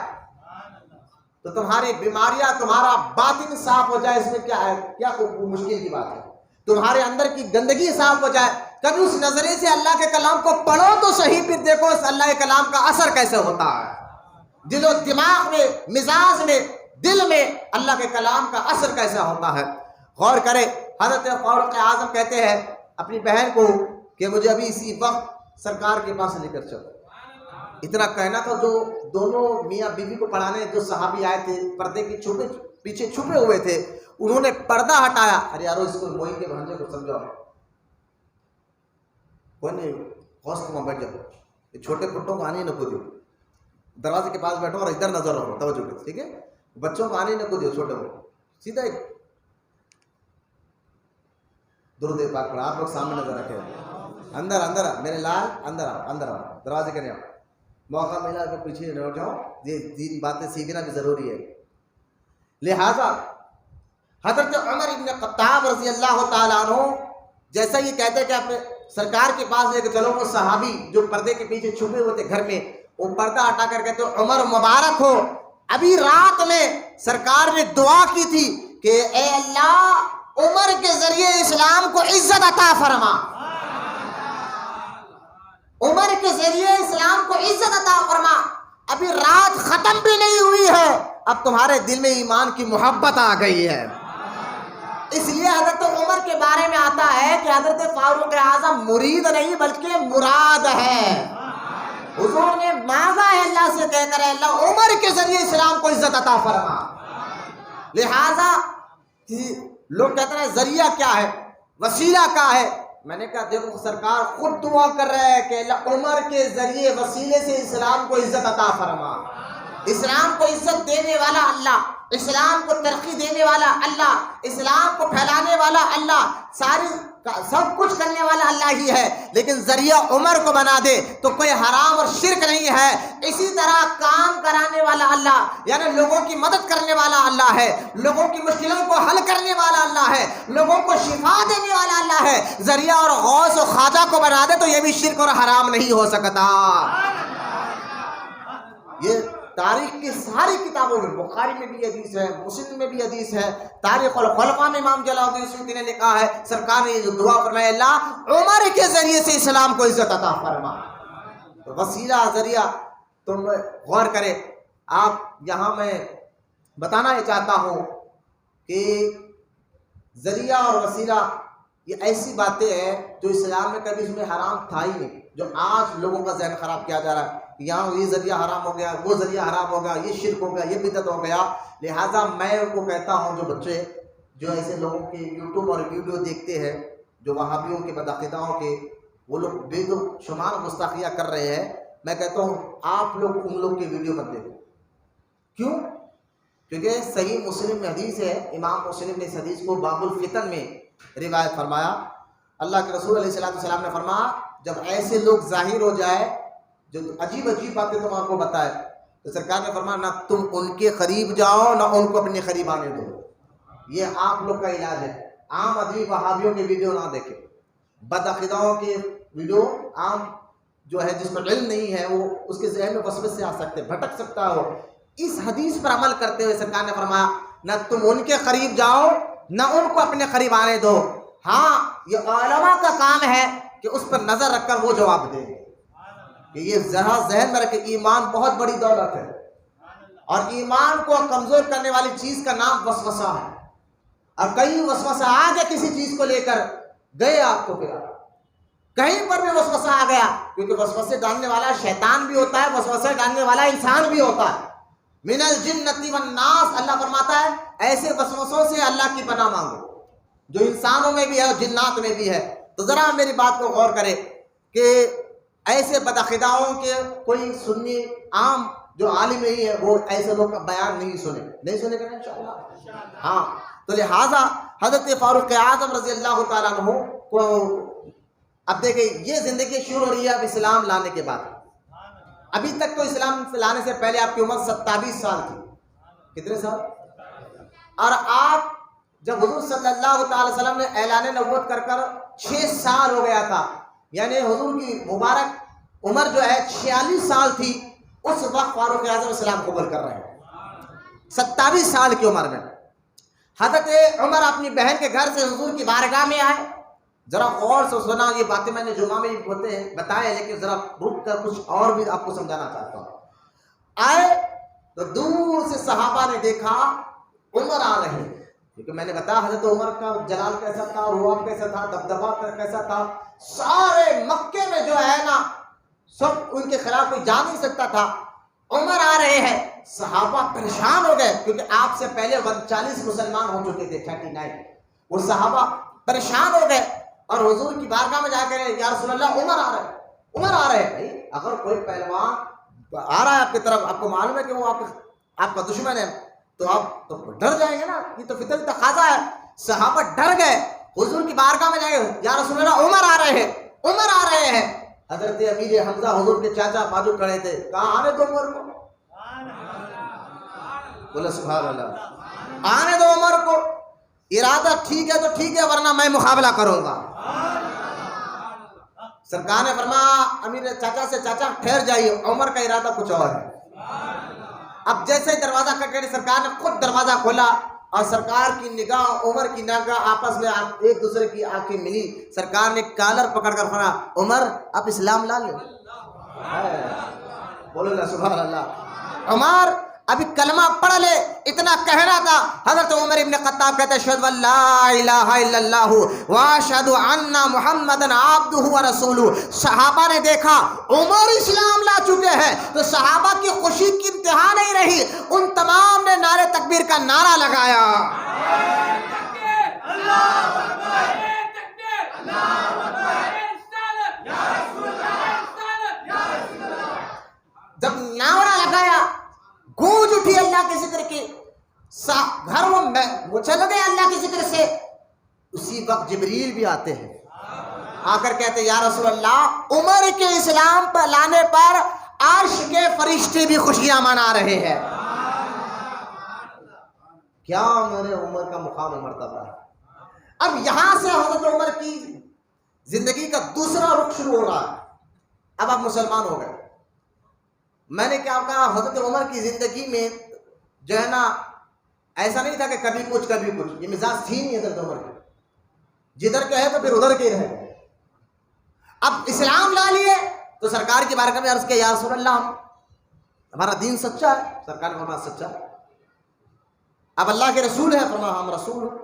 تو تمہاری بیماریاں، تمہارا باطن صاف ہو جائے، اس میں کیا ہے؟ کیا مشکل کی بات ہے؟ تمہارے اندر کی گندگی صاف ہو جائے. کبھی اس نظریے سے اللہ کے کلام کو پڑھو تو صحیح، پھر دیکھو اس اللہ کے کلام کا اثر کیسے ہوتا ہے. دل و دماغ میں، مزاج میں، دل میں اللہ کے کلام کا اثر کیسا ہوتا ہے. غور کرے. حضرت فاروق اعظم کہتے ہیں اپنی بہن کو کہ مجھے ابھی اسی وقت سرکار کے پاس لے کر چلو. اتنا کہنا تھا. جو دونوں میاں بیوی کو پڑھانے جو صحابی آئے تھے، پردے کے پیچھے چھپے ہوئے تھے، انہوں نے پردہ ہٹایا. ارے یارو اس کو موئی کے بھانجے کو سمجھاؤ، کوئی نہیں، ہوش میں بیٹھ جاؤ، یہ چھوٹے پٹوں کو آنے نہ کو دیو، دروازے کے پاس بیٹھو اور ادھر نظر رکھو، توجہ کرو، ٹھیک ہے؟ بچوں کو آنے نہ کو دیو، چھوٹے کو سیدھا ایک درود پاک پڑھا. آپ لوگ سامنے نظر رکھے، اندر میرے لال اندر آؤ، دروازے کے نہیں آؤ. موقع ملا تو پیچھے نہ جاؤ. یہ دین باتیں سیکھنا بھی ضروری ہے. لہذا حضرت عمر ابن خطاب رضی اللہ تعالیٰ عنہ جیسا یہ کہتے کہ اپنے سرکار کے پاس لے کے چلو، وہ صحابی جو پردے کے پیچھے چھپے ہوئے تھے گھر میں، وہ پردہ ہٹا کر کہتے عمر مبارک ہو، ابھی رات میں سرکار نے دعا کی تھی کہ اے اللہ عمر کے ذریعے اسلام کو عزت عطا فرما، عمر کے ذریعے اسلام کو عزت عطا فرما. ابھی رات ختم بھی نہیں ہوئی ہے، اب تمہارے دل میں ایمان کی محبت آ گئی ہے. اس لیے حضرت عمر کے بارے میں آتا ہے کہ حضرت فاروق اعظم مرید نہیں بلکہ مراد ہے. حضور نے مانگا ہے اللہ سے، کہہ کر اللہ عمر کے ذریعے اسلام کو عزت عطا فرما. لہذا لوگ کہتے ہیں ذریعہ کیا ہے، وسیلہ کیا ہے. میں نے کہا دیکھو سرکار خود دعا کر رہے ہیں کہ اللہ عمر کے ذریعے وسیلے سے اسلام کو عزت عطا فرما. اسلام کو عزت دینے والا اللہ، اسلام کو ترقی دینے والا اللہ، اسلام کو پھیلانے والا اللہ، سب کچھ کرنے والا اللہ ہی ہے. لیکن ذریعہ عمر کو بنا دے تو کوئی حرام اور شرک نہیں ہے. اسی طرح کام کرانے والا اللہ، یعنی لوگوں کی مدد کرنے والا اللہ ہے، لوگوں کی مشکلوں کو حل کرنے والا اللہ ہے، لوگوں کو شفا دینے والا اللہ ہے. ذریعہ اور غوث و خواجہ کو بنا دے تو یہ بھی شرک اور حرام نہیں ہو سکتا. یہ تاریخ کی ساری کتابوں میں، بخاری میں بھی حدیث ہے، مسلم میں بھی حدیث ہے، تاریخ الخلفاء میں امام جلال الدین سیوطی نے لکھا ہے سرکار نے یہ دعا فرمایا اللہ عمر کے ذریعے سے اسلام کو عزت عطا فرما. تو وسیلہ ذریعہ تم غور کرے. آپ یہاں میں بتانا یہ چاہتا ہوں کہ ذریعہ اور وسیلہ یہ ایسی باتیں ہیں جو اسلام میں کبھی اس میں حرام تھا ہی نہیں. جو آج لوگوں کا ذہن خراب کیا جا رہا ہے، یہاں یہ ذریعہ حرام ہو گیا، وہ ذریعہ حرام ہو گیا، یہ شرک ہو گیا، یہ بدعت ہو گیا. لہٰذا میں ان کو کہتا ہوں جو بچے جو ایسے لوگوں کے یوٹیوب اور ویڈیو دیکھتے ہیں، جو وہابیوں کے بدعقیداؤں کے وہ لوگ بے شمار گستاخیاں کر رہے ہیں، میں کہتا ہوں آپ لوگ ان لوگ کے ویڈیو مت دیکھو. کیوں؟ کیونکہ صحیح مسلم میں حدیث ہے، امام مسلم نے اس حدیث کو باب الفتن میں روایت فرمایا. اللہ کے رسول علیہ السلام نے فرمایا جب ایسے لوگ ظاہر ہو جائے جو عجیب باتیں تم آپ کو بتائے، تو سرکار نے فرمایا نہ تم ان کے قریب جاؤ نہ ان کو اپنے قریب آنے دو. یہ آپ لوگ کا علاج ہے. عام آدمی وہابیوں کی ویڈیو نہ دیکھے، بدعقیداؤں کی ویڈیو عام جو ہے جس کو علم نہیں ہے وہ اس کے ذہن میں وسوسے آ سکتے، بھٹک سکتا ہو۔ اس حدیث پر عمل کرتے ہوئے سرکار نے فرمایا نہ تم ان کے قریب جاؤ نہ ان کو اپنے قریب آنے دو، ہاں یہ علماء کا کام ہے کہ اس پر نظر رکھ کر وہ جواب دیں کہ یہ ذرا ذہن میں رکھے ایمان بہت بڑی دولت ہے، اور ایمان کو کمزور کرنے والی چیز کا نام وسوسہ ہے، اور کہیں وسوسہ آ گیا کسی چیز کو لے کر گئے آپ کو کیا، کہیں پر بھی وسوسہ آ گیا، کیونکہ وسوسے ڈالنے والا شیطان بھی ہوتا ہے، وسوسے ڈالنے والا انسان بھی ہوتا ہے۔ من الجنۃ والناس، اللہ فرماتا ہے ایسے وسوسوں سے اللہ کی پناہ مانگو جو انسانوں میں بھی ہے اور جنات میں بھی ہے۔ تو ذرا میری بات کو غور کرے کہ ایسے بدعقیداؤں کے کوئی سنی عام جو عالم نہیں ہے وہ ایسے لوگ کا بیان نہیں سنے گا انشاءاللہ۔ ہاں تو لہٰذا حضرت فاروق اعظم رضی اللہ تعالیٰ عنہ کو اب دیکھیں یہ زندگی شروع ہو رہی ہے اب اسلام لانے کے بعد۔ ابھی تک تو اسلام لانے سے پہلے آپ کی عمر 27 سال تھی، کتنے سال؟ اور آپ جب حضور صلی اللہ تعالی وسلم نے اعلان نبوت کر 6 سال ہو گیا تھا، یعنی حضور کی مبارک عمر جو ہے 46 سال تھی، اس وقت فاروق اعظم اسلام قبول کر رہے ہیں 27 سال کی عمر میں۔ حضرت عمر اپنی بہن کے گھر سے حضور کی بارگاہ میں آئے، ذرا غور سے سنا، یہ باتیں میں نے جمعہ میں بتائے لیکن ذرا رک کر کچھ اور بھی آپ کو سمجھانا چاہتا ہوں۔ آئے تو دور سے صحابہ نے دیکھا عمر آ رہے ہیں، کیونکہ میں نے بتایا حضرت عمر کا جلال کیسا تھا، رواب کیسا تھا، دبدبہ کیسا تھا، سارے مکے میں جو ہے نا سب ان کے خلاف کوئی جا نہیں سکتا تھا۔ عمر آ رہے ہیں، صحابہ پریشان ہو گئے کیونکہ آپ سے پہلے 40 مسلمان ہو چکے تھے، 39۔ وہ صحابہ پریشان ہو گئے اور حضور کی بارگاہ میں جا کر یا رسول اللہ عمر آ رہے ہیں، عمر آ رہے ہیں۔ بھائی اگر کوئی پہلوان آ رہا ہے آپ کی طرف، آپ کو معلوم ہے کہ وہ آپ کا دشمن ہے، تو آپ تو ڈر جائیں گے نا، یہ تو فطری تقاضا ہے۔ صحابہ ڈر گئے، حضور کی بارگاہ میں جائے یا رسول اللہ عمر آ رہے ہیں، عمر آ رہے ہیں۔ حضرت امیر حمزہ حضور کے چاچا بازو کھڑے تھے، کہاں آنے دو عمر کو، بولے سبحان اللہ، آنے دو عمر کو، ارادہ ٹھیک ہے تو ٹھیک ہے ورنہ میں مقابلہ کروں گا۔ سرکار نے فرمایا امیر چاچا سے چاچا ٹھہر جائیے، عمر کا ارادہ کچھ اور ہے۔ اب جیسے دروازہ کھٹکھٹایا، سرکار نے خود دروازہ کھولا اور سرکار کی نگاہ عمر کی نگاہ آپس میں ایک دوسرے کی آنکھیں ملی۔ سرکار نے کالر پکڑ کر فرمایا عمر آپ اسلام لا لو، بولو نا سبحان اللہ۔ عمر ابھی کلمہ پڑھ لے، اتنا کہنا تھا۔ حضرت عمر ابن خطاب کہتے ہیں اشہد ان لا الہ الا اللہ واشہد ان محمدن عبدہ ورسولہ۔ صحابہ نے دیکھا عمر اسلام لا چکے ہیں تو صحابہ کی خوشی کی انتہا نہیں رہی، ان تمام نے نعرہ تکبیر کا نعرہ لگایا۔ جب نعرہ لگایا گونج اٹھی اللہ کے ذکر کی، گھروں میں مچل گئے اللہ کے ذکر سے۔ اسی وقت جبریل بھی آتے ہیں، آ کر کہتے ہیں یا رسول اللہ عمر کے اسلام پر لانے پر عرش کے فرشتے بھی خوشیاں منا رہے ہیں۔ کیا میرے عمر کا مقام و مرتبہ ہے۔ اب یہاں سے حضرت عمر کی زندگی کا دوسرا رخ شروع ہو رہا ہے، اب آپ مسلمان ہو گئے۔ میں نے کیا کہا، حضرت عمر کی زندگی میں جو ہے نا ایسا نہیں تھا کہ کبھی کچھ کبھی کچھ، یہ مزاج تھی نہیں حضرت عمر کی، جدھر کہے تو پھر ادھر کے رہے۔ اب اسلام لا لیے تو سرکار کی بارگاہ میں عرض کیا یا رسول اللہ ہمارا دین سچا ہے، سرکار نے فرمایا سچا ہے۔ اب اللہ کے رسول ہے، فرمایا ہم رسول ہیں۔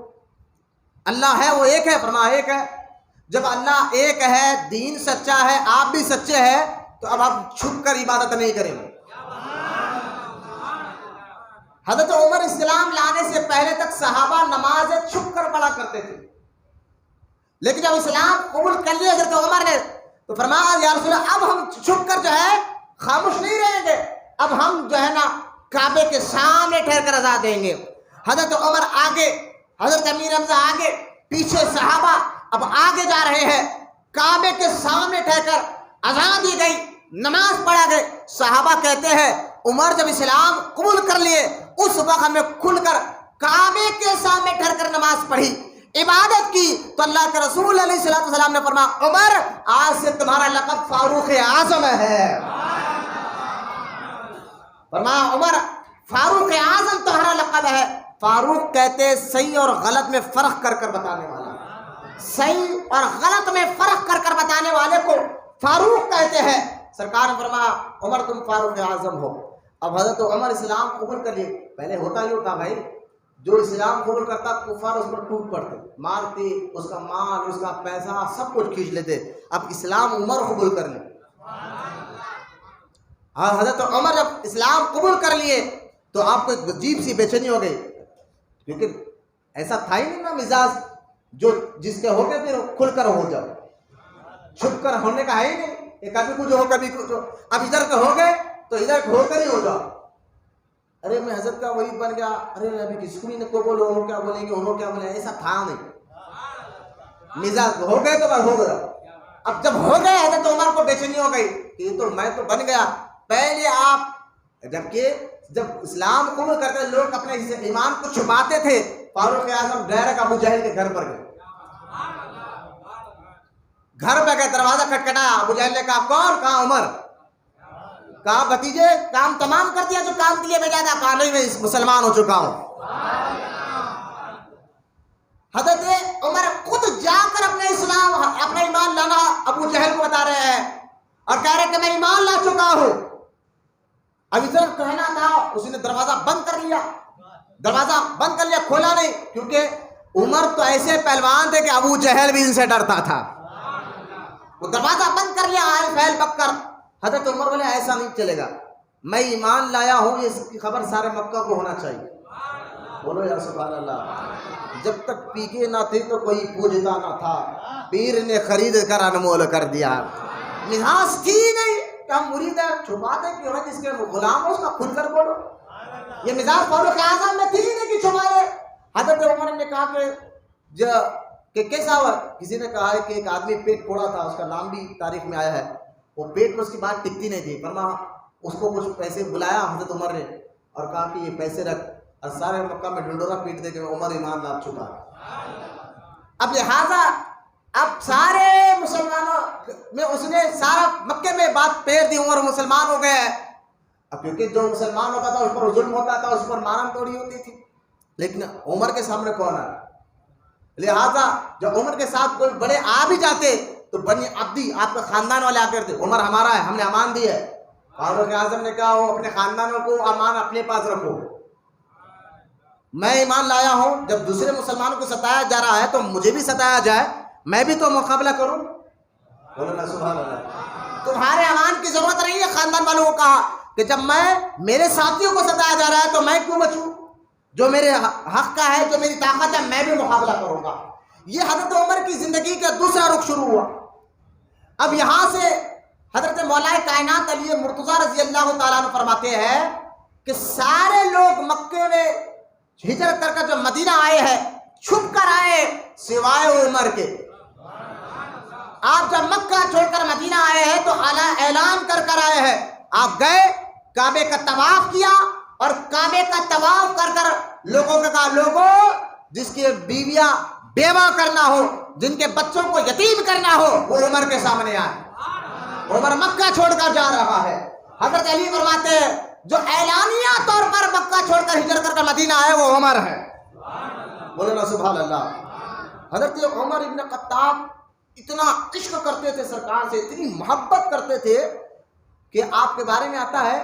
اللہ ہے وہ ایک ہے، فرمایا ایک ہے۔ جب اللہ ایک ہے، دین سچا ہے، آپ بھی سچے ہیں، تو اب آپ چھپ کر عبادت نہیں کریں گے۔ حضرت عمر اسلام لانے سے پہلے تک صحابہ نمازیں چھپ کر پڑھا کرتے تھے، لیکن جب اسلام قبول کر لیا حضرت عمر نے تو فرمایا یا رسول اللہ اب ہم چھپ کر جو ہے خاموش نہیں رہیں گے، اب ہم جو ہے نا کعبے کے سامنے ٹھہر کر اذان دیں گے۔ حضرت عمر آگے، حضرت امیر حمزہ آگے، پیچھے صحابہ اب آگے جا رہے ہیں، کعبے کے سامنے ٹھہر کر اذان دی گئی، نماز پڑھا گئی۔ صحابہ کہتے ہیں عمر جب اسلام قبول کر لیے اس وقت ہمیں کھل کر کعبے کے سامنے ٹھہر کر نماز پڑھی، عبادت کی تو اللہ کے رسول علیہ الصلوۃ والسلام نے فرمایا عمر آج سے تمہارا لقب فاروق اعظم ہے. فرمایا عمر فاروق اعظم تمہارا لقب ہے. فاروق کہتے صحیح اور غلط میں فرق کر کر بتانے والا. صحیح اور غلط میں فرق کر کر بتانے والے کو فاروق کہتے ہیں. سرکار نے فرمایا عمر تم فاروق اعظم ہو. اب حضرت عمر اسلام قبول کر لیے. پہلے ہوتا ہی ہوتا بھائی, جو اسلام قبول کرتا کفار اس پر ٹوٹ پڑتے, مارتے, اس کا مال, اس کا پیسہ سب کچھ کھینچ لیتے. اب اسلام عمر قبول کر لے. اور حضرت عمر جب اسلام قبول کر لیے تو آپ کو ایک عجیب سی بے چینی ہو گئی, کیونکہ ایسا تھا ہی نہیں نا مزاج جو جس کے ہو کے پھر کھل کر ہو جاؤ. چھپ کر ہونے کا ہے ہی نہیں. ایک آدمی کچھ ہو کبھی کچھ ہو. اب ادھر کے ہو گئے تو ادھر ہو کر ہی ہو جاؤ. ارے میں حضرت کا وہی بن گیا, ارے ابھی کس کو نہیں کو بولو, انہوں کیا بولیں گے, انہوں کیا بولیں گے, ایسا تھا نہیں. مزاج ہو گئے تو بس ہو گیا. اب جب ہو گئے حضرت عمر کو بے چینی ہو گئی کہ یہ تو میں تو بن گیا. پہلے آپ جبکہ جب اسلام قبول کرتے لوگ اپنے ایمان کو چھپاتے تھے, فاروق اعظم ڈائریکٹ ابو جہل کے گھر پر گئے. گھر پہ گئے, دروازہ کھٹکھٹایا. ابو جہل نے کہا کون؟ کہا عمر. کہا بھتیجے کام تمام کر دیا جو کام کے لیے بھیجا تھا؟ کہا نہیں میں مسلمان ہو چکا ہوں. حضرت عمر خود جا کر اپنا ایمان لانا ابو جہل کو بتا رہے ہیں اور کہہ رہے کہ میں ایمان لا چکا ہوں. ابھی صرف کہنا تھا, اس نے دروازہ بند کر لیا. دروازہ بند کر لیا, کھولا نہیں, کیونکہ عمر تو ایسے پہلوان تھے کہ ابو جہل بھی ان سے ڈرتا تھا. وہ دروازہ بند کر لیا آئل فیل پک کر. حضرت عمر بولے ایسا نہیں چلے گا, میں ایمان لایا ہوں, اس کی خبر سارے مکہ کو ہونا چاہیے. بولو یا سبحان اللہ. جب تک پیکے نہ تھے تو کوئی پوجتا نہ تھا, پیر نے خرید کر انمول کر دیا. مزاج تھی نہیں کہ ہم مرید ہیں, چھپاتے کیوں ہیں, جس کے غلام ہو اس کا کھل کر بولو. یہ مزاج فاروق اعظم میں تھی نہیں کہ چھپائے. حضرت عمر نے کہا کہ کیسا ہوا؟ کسی نے کہا ہے کہ ایک آدمی پیٹ پھوڑا تھا, اس کا نام بھی تاریخ میں آیا ہے. وہ پیٹ میں اس کی بات ٹکتی نہیں تھی. فرمایا اس کو کچھ پیسے بلایا حضرت عمر نے اور کہا کہ یہ پیسے رکھ, اور سارے مکہ میں ڈنڈورا پیٹ دے کہ عمر ایمان لا چکا. اب لہٰذا اب سارے مسلمانوں میں اس نے سارا مکے میں بات پھیر دی, عمر مسلمان ہو گئے. اب کیونکہ جو مسلمان ہوتا تھا اس پر ظلم ہوتا تھا, اس پر مارم توڑی ہوتی تھی, لیکن عمر کے سامنے کون ہے؟ لہٰذا جب عمر کے ساتھ کوئی بڑے آ بھی جاتے تو بنی عبدی آپ کے خاندان والے آ کرتے, عمر ہمارا ہے, ہم نے امان دی ہے. فاروق اعظم نے کہا وہ اپنے خاندانوں کو امان اپنے پاس رکھو, میں ایمان لایا ہوں. جب دوسرے مسلمانوں کو ستایا جا رہا ہے تو مجھے بھی ستایا جائے, میں بھی تو مقابلہ کروں. بولو سبحان اللہ. تمہارے امان کی ضرورت نہیں ہے. خاندان والوں کو کہا کہ جب میرے ساتھیوں کو ستایا جا رہا ہے تو میں کیوں بچوں, جو میرے حق کا ہے, جو میری طاقت ہے, میں بھی مقابلہ کروں گا. یہ حضرت عمر کی زندگی کا دوسرا رخ شروع ہوا. اب یہاں سے حضرت مولا کائنات علی مرتضیٰ رضی اللہ تعالیٰ عنہ فرماتے ہیں کہ سارے لوگ مکے میں ہجرت کر کر جو مدینہ آئے ہیں چھپ کر آئے سوائے عمر کے. آپ جب مکہ چھوڑ کر مدینہ آئے ہیں تو اعلان کر کر آئے ہیں. آپ گئے, کعبے کا طواف کیا, اور کعبے کا طواف کر کر لوگوں کو کہا لوگوں جس کی بیویاں بیوہ کرنا ہو, جن کے بچوں کو یتیم کرنا ہو, وہ عمر کے سامنے آئے. عمر مکہ چھوڑ کر جا رہا ہے. حضرت علی فرماتے ہیں جو اعلانیہ طور پر مکہ چھوڑ کر ہجرت کر کر مدینہ آئے وہ عمر ہے. بولو نا سبحان اللہ. حضرت عمر ابن خطاب اتنا عشق کرتے تھے سرکار سے, اتنی محبت کرتے تھے کہ آپ کے بارے میں آتا ہے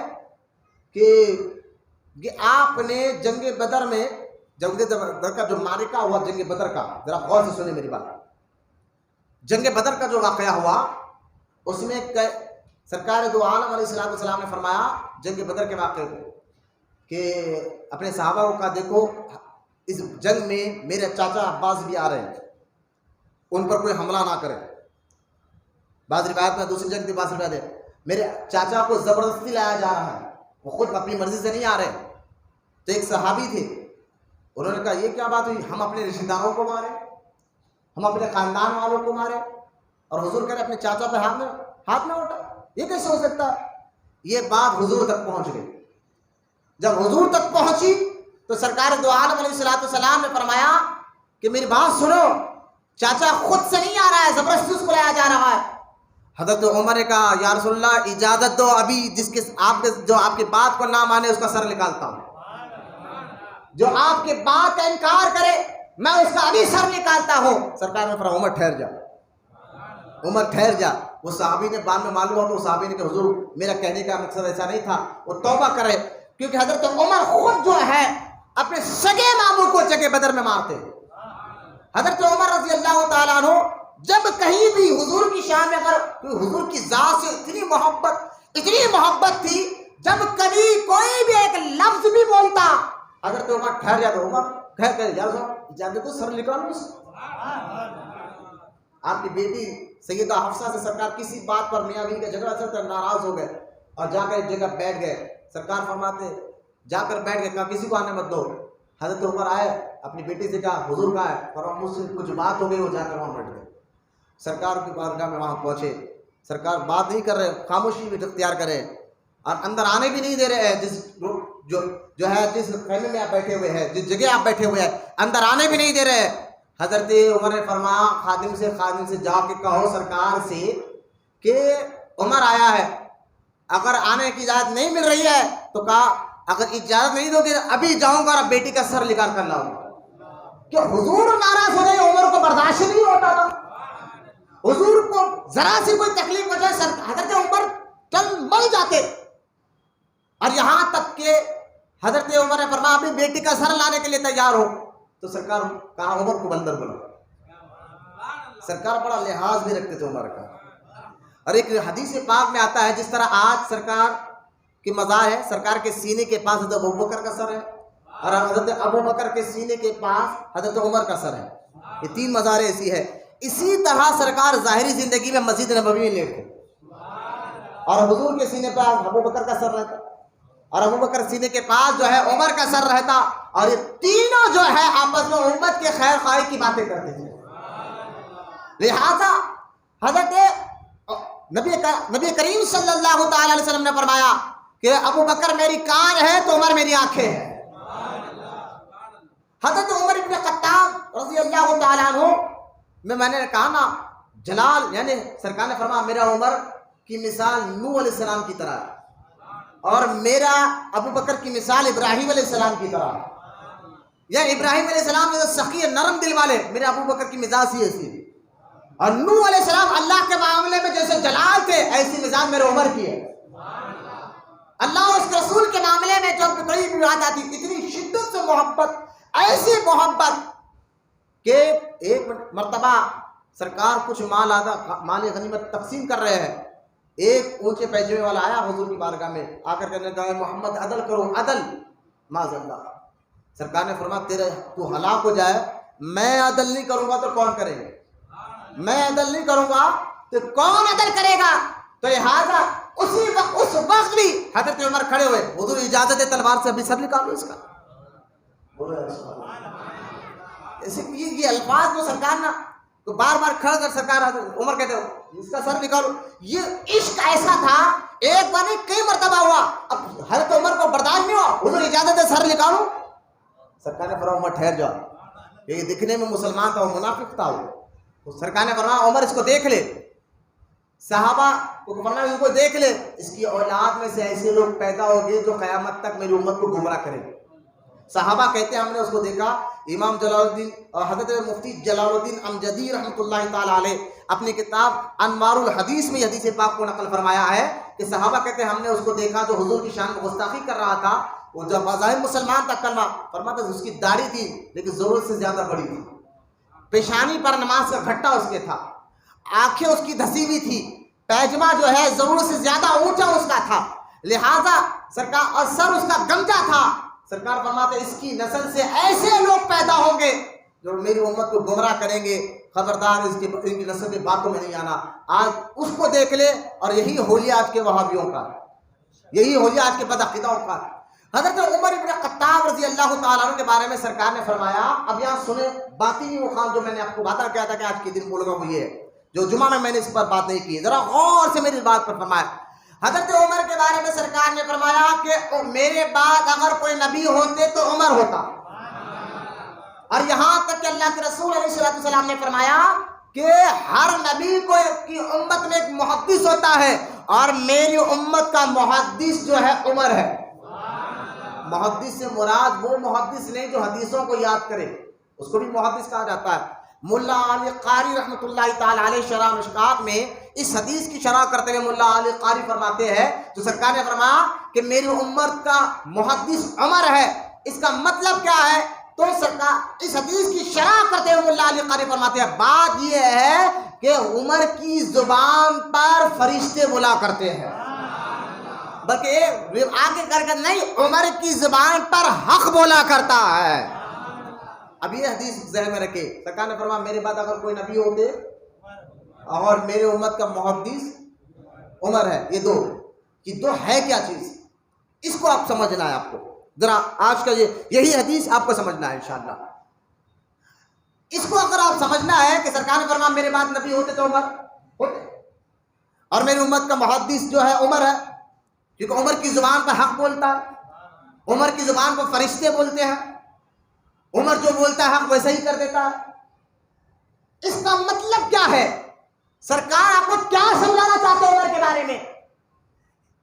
کہ آپ نے جنگ بدر میں, جنگ بدر کا جو معرکہ ہوا جنگ بدر کا, ذرا غور سے سنیں میری بات. جنگ بدر کا جو واقعہ ہوا اس میں سرکار دو عالم علیہ السلام نے فرمایا جنگ بدر کے واقعے کو کہ اپنے صحابہ کو کہا دیکھو اس جنگ میں میرے چاچا عباس بھی آ رہے ہیں, ان پر کوئی حملہ نہ کرے. بعض روایت میں دوسری جنگ کی بعض روایت ہے میرے چاچا کو زبردستی لایا جا رہا ہے, وہ خود اپنی مرضی سے نہیں آ رہے. تو ایک صحابی تھے, انہوں نے کہا یہ کیا بات ہوئی, ہم اپنے رشتہ داروں کو مارے, ہم اپنے خاندان والوں کو مارے, اور حضور کہہ رہے اپنے چاچا پہ ہاتھ نہ اٹھا, یہ کیسے ہو سکتا. یہ بات حضور تک پہنچ گئی. جب حضور تک پہنچی تو سرکار دو عالم علیہ السلام نے فرمایا کہ میری بات سنو، چاچا خود سے نہیں آ رہا ہے، زبردستی اس کو لایا جا رہا ہے۔ حضرت عمر نے کہا یا رسول اللہ اجازت دو، ابھی جو آپ کی بات کو نہ مانے اس کا سر نکالتا ہوں، جو آپ کی بات کا انکار کرے میں اس کا ابھی سر نکالتا ہوں۔ سرکار نے فرمایا عمر ٹھہر جا، عمر ٹھہر جا۔ وہ صحابی نے بعد میں معلوم ہوا تو صحابی نے کہا حضور میرا کہنے کا مقصد ایسا نہیں تھا، وہ توبہ کرے، کیونکہ حضرت عمر خود جو ہے اپنے سگے ماموں کو جگہ بدر میں مارتے۔ حضرت عمر رضی اللہ تعالیٰ عنہ جب کہیں بھی حضور کی شان میں، اگر حضور کی ذات سے اتنی محبت تھی، جب کبھی کوئی بھی ایک لفظ بھی بولتا حضرت عمر ٹھہر جاتا، عمر کہہ کر یا اجازت کو سر نکالو۔ آپ کی بیٹی سیدہ حفصہ سے سرکار کسی بات پر میاں بیوی کا جھگڑا چلتا، ناراض ہو گئے اور جا کر ایک جگہ بیٹھ گئے۔ سرکار فرماتے جا کر بیٹھ گئے، کہا کسی کو آنے مت دو۔ حضرت عمر آئے، اپنی بیٹی سے کہا حضور کہاں ہے، اور مجھ سے کچھ بات ہو گئی، وہ جا کر وہاں بیٹھ گئے۔ سرکار کی بارگاہ میں وہاں پہنچے، سرکار بات نہیں کر رہے، خاموشی بھی اختیار کرے اور اندر آنے بھی نہیں دے رہے ہیں۔ جس خیمے میں آپ بیٹھے ہوئے ہیں، جس جگہ آپ بیٹھے ہوئے ہیں، اندر آنے بھی نہیں دے رہے ہیں۔ حضرت عمر نے فرمایا خادم سے جا کے کہو سرکار سے کہ عمر آیا ہے، اگر آنے کی اجازت نہیں مل رہی ہے تو کہا اگر اجازت نہیں دو گے ابھی جاؤں گا اور بیٹی کا سر نکال کر لاؤں گا۔ کہ حضور ناراض ہو گئے، عمر کو برداشت نہیں ہوتا تھا، حضور کو ذرا سی کوئی تکلیف ہو جائے حضرت عمر چل مل جاتے، اور یہاں تک کہ حضرت عمر نے فرمایا اپنی بیٹی کا سر لانے کے لیے تیار ہو، تو سرکار کہا عمر کو اندر بلاؤ۔ سرکار بڑا لحاظ بھی رکھتے تھے عمر کا۔ اور ایک حدیث پاک میں آتا ہے جس طرح آج سرکار کی مزار ہے، سرکار کے سینے کے پاس حضرت ابوبکر کا سر ہے، اور حضرت ابوبکر کے سینے کے پاس حضرت عمر کا سر ہے، یہ تین مزاریں ایسی ہے۔ اسی طرح سرکار ظاہری زندگی میں مسجد نبوی میں لیٹتے، اور حضور کے سینے پہ ابوبکر کا سر رہتا، اور ابوبکر سینے کے پاس جو ہے عمر کا سر رہتا، اور یہ تینوں جو ہے آپس میں امت کے خیر خواہی کی باتیں کرتے تھے۔ لہذا حضرت نبی کریم صلی اللہ تعالی علیہ وسلم نے فرمایا کہ ابوبکر میری کان ہے تو عمر میری آنکھیں ہیں۔ حضرت عمر ابن خطاب رضی اللہ تعالیٰ عنہ میں نے کہا نا جلال، یعنی سرکار نے فرمایا میرا عمر کی مثال نوح علیہ السلام کی طرح، اور میرا ابوبکر کی مثال ابراہیم علیہ السلام کی طرح، یا ابراہیم علیہ السلام جو سخی نرم دل والے، میرے ابوبکر کی مزاج ہی ایسی ہے، اور نوح علیہ السلام اللہ کے معاملے میں جیسے جلال تھے ایسی مزاج میرے عمر کی ہے۔ اللہ اور اس کے رسول کے معاملے میں جو قریب بھی آ جاتی، اتنی شدت سے محبت، ایسی محبت کہ ایک مرتبہ سرکار کچھ مال غنیمت تقسیم کر رہے ہیں، ایک اونچے پیجامے والا آیا حضور کی بارگاہ میں، آ کر کہنے لگا محمد عدل کرو، عدل معاذ اللہ۔ سرکار نے فرمایا تو ہلاک ہو جائے، میں عدل نہیں کروں گا تو کون کرے گا، میں عدل نہیں کروں گا تو کون عدل کرے گا۔ تو لہٰذا اس وقت بھی حضرت عمر کھڑے ہوئے، حضور اجازت ہے تلوار سے ابھی سر نکالو اس کا۔ یہ الفاظ جو سرکار نا تو بار بار کھڑ کر سرکار عمر کہتے ہو اس کا سر نکالو، یہ عشق ایسا تھا، ایک بار نہیں کئی مرتبہ ہوا، اب حضرت عمر کو برداشت نہیں ہوا، حضور اجازت ہے سر نکالو۔ سرکار نے فرمایا عمر ٹھہر جاؤ، یہ دکھنے میں مسلمان تھا وہ منافق تھا، وہ سرکار نے فرمایا عمر اس کو دیکھ لے، صحابہ کو فرمایا اس کو دیکھ لے، اس کی اولاد میں سے ایسے لوگ پیدا ہو گئے جو قیامت تک میری امت کو گمراہ کریں گے۔ صحابہ کہتے ہیں ہم نے اس کو دیکھا، امام جلال الدین اور حضرت مفتی جلال الدین امجدی رحمۃ اللہ تعالی علیہ اپنی کتاب انوار الحدیث میں حدیث پاک کو نقل فرمایا ہے کہ صحابہ کہتے ہیں ہم نے اس کو دیکھا جو حضور کی شان میں گستاخی کر رہا تھا، وہ جب بظاہر مسلمان تھا کلمہ فرماتا اس کی داڑھی تھی لیکن ضرورت سے زیادہ بڑی تھی، پیشانی پر نماز کا گھٹا اس کے تھا، آنکھیں اس کی دھسی ہوئی تھی، پیجامہ جو ہے ضرورت سے زیادہ اونچا اس کا تھا، لہذا سرکار اور سر اس کا گمجا تھا۔ سرکار فرماتے اس کی نسل سے ایسے لوگ پیدا ہوں گے جو میری امت کو گمراہ کریں گے، خبردار ان کی نسل کی باتوں میں نہیں آنا۔ آج اس کو دیکھ لے، اور یہی حولیہ آج کے وہابیوں کا، یہی حولیہ آج کے بدعقیدوں کا۔ حضرت عمر ابن خطاب رضی اللہ تعالیٰ عنہ کے بارے میں سرکار نے فرمایا، اب یہاں سنیں باطنی مقام جو میں نے آپ کو بتا کیا تھا کہ آج کے دن بولوں گا وہ یہ ہے، جو جمعہ میں نے اس پر بات نہیں کی، ذرا غور سے میری بات پر فرمایا۔ حضرت عمر کے بارے میں سرکار نے فرمایا کہ میرے بعد اگر کوئی نبی ہوتے تو عمر ہوتا، اور یہاں تک کہ اللہ کے رسول علیہ السلام نے فرمایا کہ ہر نبی کو کی امت میں ایک محدث ہوتا ہے، اور میری امت کا محدث جو ہے عمر ہے۔ محدث سے مراد وہ محدث نہیں جو حدیثوں کو یاد کرے، اس کو بھی محدث کہا جاتا ہے۔ ملا علی قاری رحمۃ اللہ تعالی علیہ شرح مشکات میں اس حدیث کی شرح کرتے ہوئے ملا علی قاری فرماتے ہیں تو سرکار نے فرمایا کہ میری امت کا محدث عمر ہے۔ اس کا مطلب کیا ہے؟ تو سرکار اس حدیث کی شرح کرتے ہوئے ملا علی قاری فرماتے ہیں بات یہ ہے کہ عمر کی زبان پر فرشتے بولا کرتے ہیں، بلکہ آگے کر کے نہیں، عمر کی زبان پر حق بولا کرتا ہے۔ اب یہ حدیث ذہن میں رکھے، سرکار نے فرمایا میرے بعد اگر کوئی نبی ہوتے اور میرے امت کا محدث عمر ہے، یہ دو ہے کیا چیز، اس کو آپ سمجھنا ہے۔ آپ کو ذرا آج کا یہی حدیث آپ کو سمجھنا ہے انشاءاللہ۔ اس کو اگر آپ سمجھنا ہے کہ سرکار نے فرمایا میرے بعد نبی ہوتے تو عمر ہوتے، اور میری امت کا محدث جو ہے عمر ہے، کیونکہ عمر کی زبان پر حق بولتا ہے، عمر کی زبان پر فرشتے بولتے ہیں، عمر جو بولتا ہے حق ویسا ہی کر دیتا ہے۔ اس کا مطلب کیا ہے؟ سرکار آپ کو کیا سمجھانا چاہتے ہیں عمر کے بارے میں؟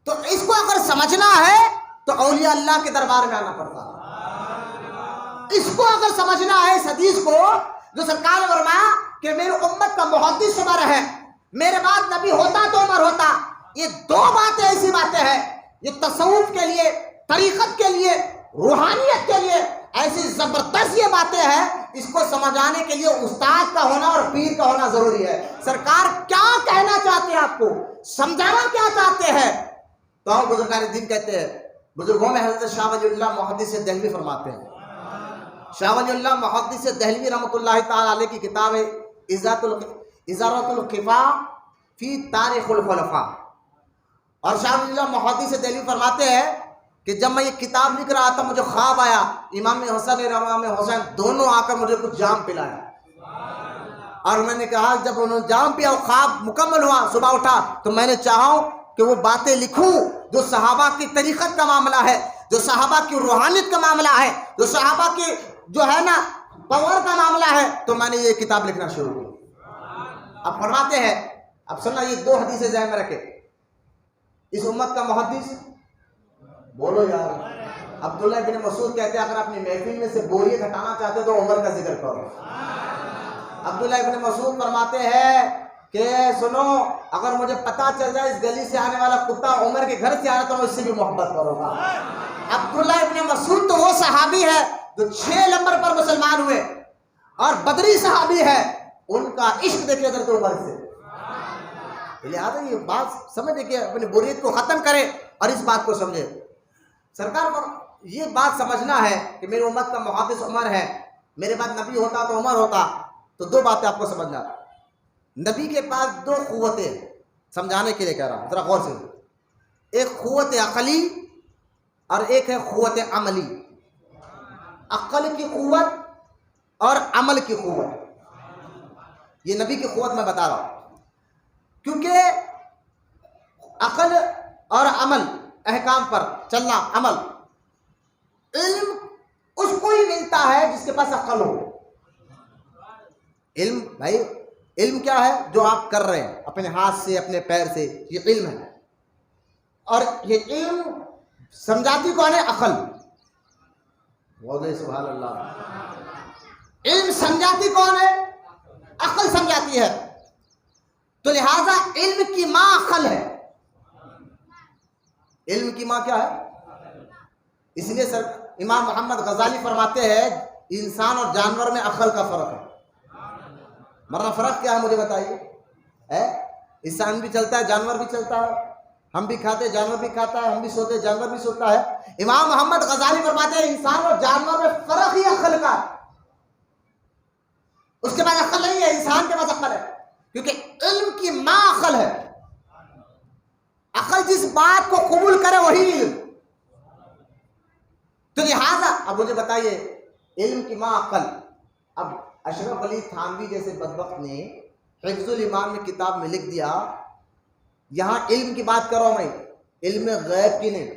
تو اس کو اگر سمجھنا ہے تو اولیاء اللہ کے دربار میں آنا پڑتا ہے۔ اس کو اگر سمجھنا ہے، اس حدیث کو جو سرکار نے فرمایا کہ میری امت کا محدث عمر ہے، میرے بعد نبی ہوتا تو عمر ہوتا، یہ دو باتیں ایسی باتیں ہیں، یہ تصوف کے لیے، طریقت کے لیے، روحانیت کے لیے ایسی زبردست یہ باتیں ہیں، اس کو سمجھانے کے لیے استاد کا ہونا اور پیر کا ہونا ضروری ہے۔ سرکار کیا کہنا چاہتے ہیں، آپ کو سمجھانا کیا چاہتے ہیں؟ تو ہم بزرگان دین کہتے ہیں، بزرگوں میں حضرت شاہ ولی اللہ محدث دہلوی فرماتے ہیں، شاہ ولی اللہ محدث دہلوی رحمۃ اللہ تعالی علیہ کی کتاب ہے ازارۃ الخفا فی تاریخ الخلفاء، اور شاہ ولی اللہ محدث دہلوی فرماتے ہیں کہ جب میں یہ کتاب لکھ رہا تھا مجھے خواب آیا، امام حسن اور امام حسین دونوں آ کر مجھے کچھ جام پلایا، اور میں نے کہا جب انہوں نے جام پیا اور خواب مکمل ہوا، صبح اٹھا تو میں نے چاہا کہ وہ باتیں لکھوں جو صحابہ کی طریقت کا معاملہ ہے، جو صحابہ کی روحانیت کا معاملہ ہے، جو صحابہ کی جو ہے نا پاور کا معاملہ ہے، تو میں نے یہ کتاب لکھنا شروع کی۔ اب فرماتے ہیں، اب سننا، یہ دو حدیثیں ذہن میں رکھے۔ اس امت کا محدث، بولو یار، عبداللہ بن مسعود کہتے ہیں اگر اپنی محفل میں سے بوریت ہٹانا چاہتے تو عمر کا ذکر کرو۔ عبداللہ بن مسعود فرماتے ہیں کہ سنو، اگر مجھے پتا چل جائے اس گلی سے آنے والا کتا عمر کے گھر سے آ رہا تو میں اس سے بھی محبت کروں گا۔ عبداللہ ابن مسعود تو وہ صحابی ہے جو 6 نمبر پر مسلمان ہوئے، اور بدری صحابی ہے، ان کا عشق دیکھے حضرت عمر سے۔ لہٰذا یہ بات سمجھے کہ اپنی بوریت کو ختم کرے اور اس بات کو سمجھے۔ سرکار پر یہ بات سمجھنا ہے کہ میری امت کا محدث عمر ہے، میرے بعد نبی ہوتا تو عمر ہوتا، تو دو باتیں آپ کو سمجھنا۔ نبی کے پاس دو قوتیں، سمجھانے کے لیے کہہ رہا ہوں، ذرا غور سے، ایک قوت عقلی اور ایک ہے قوت عملی۔ عقل کی قوت اور عمل کی قوت، یہ نبی کی قوت میں بتا رہا ہوں، کیونکہ عقل اور عمل، احکام پر چلنا، عمل، علم اس کو ہی ملتا ہے جس کے پاس عقل ہو۔ علم بھائی، علم کیا ہے؟ جو آپ کر رہے ہیں اپنے ہاتھ سے، اپنے پیر سے، یہ علم ہے۔ اور یہ علم سمجھاتی کون ہے؟ عقل۔ سبحان اللہ۔ علم سمجھاتی کون ہے؟ عقل سمجھاتی ہے۔ تو لہذا علم کی ماں عقل ہے۔ علم کی ماں کیا ہے؟ اس لیے امام محمد غزالی فرماتے ہیں انسان اور جانور میں عقل کا فرق ہے۔ ورنہ فرق کیا ہے مجھے بتائیے؟ انسان بھی چلتا ہے، جانور بھی چلتا ہے، ہم بھی کھاتے ہیں، جانور بھی کھاتا ہے، ہم بھی سوتے ہیں، جانور بھی سوتا ہے۔ امام محمد غزالی فرماتے ہیں انسان اور جانور میں فرق ہی عقل کا ہے۔ اس کے بعد عقل نہیں ہے، انسان کے بعد عقل ہے، کیونکہ علم کی ماں عقل ہے۔ عقل جس بات کو قبول کرے وہی علم۔ تو لہٰذا اب مجھے بتائیے، علم کی ماں عقل۔ اب اشرف علی تھانوی جیسے بدبخت نے حفظ الایمان میں کتاب میں لکھ دیا، یہاں علم کی بات کر رہا ہوں، میں علم غیب کی نہیں،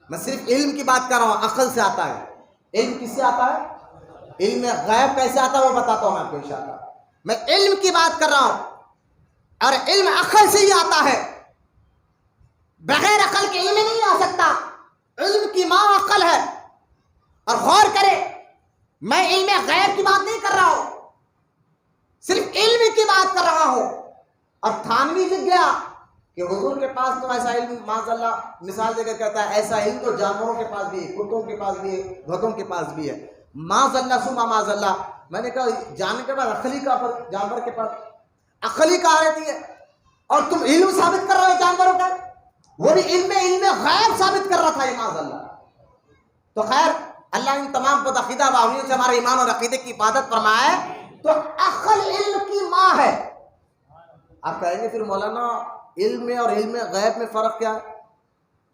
میں صرف علم کی بات کر رہا ہوں، عقل سے آتا ہے۔ علم کس سے آتا ہے؟ علم غیب کیسے آتا ہے وہ بتاتا ہوں میں آپ کو انشاءاللہ. میں علم کی بات کر رہا ہوں، اور علم عقل سے ہی آتا ہے، بغیر عقل کے علم نہیں آ سکتا. علم کی ماں عقل ہے. اور غور کرے، میں علم غیب کی بات نہیں کر رہا ہوں، صرف علم کی بات کر رہا ہوں. اور تھانوی لکھ گیا کہ حضور کے پاس تو ایسا علم معاذ اللہ، مثال دے کر کہتا ہے ایسا علم تو جانوروں کے پاس بھی ہے، کتوں کے پاس بھی ہے، گدھوں کے پاس بھی ہے. معاذ اللہ ثم معاذ اللہ. میں نے کہا جانور کے پاس عقل ہی کہاں پر، جانور کے پاس عقل ہی کہاں رہتی ہے، اور تم علم ثابت کر رہے ہو جانوروں کا. وہ بھی علم غیب ثابت کر رہا تھا معاذ اللہ. تو خیر اللہ ان تمام عقیدہ باویوں سے ہمارے ایمان اور عقیدے کی حفاظت فرمائے. تو عقل علم کی ماں ہے. آپ کہیں گے پھر مولانا علم میں اور علم غیب میں فرق کیا ہے؟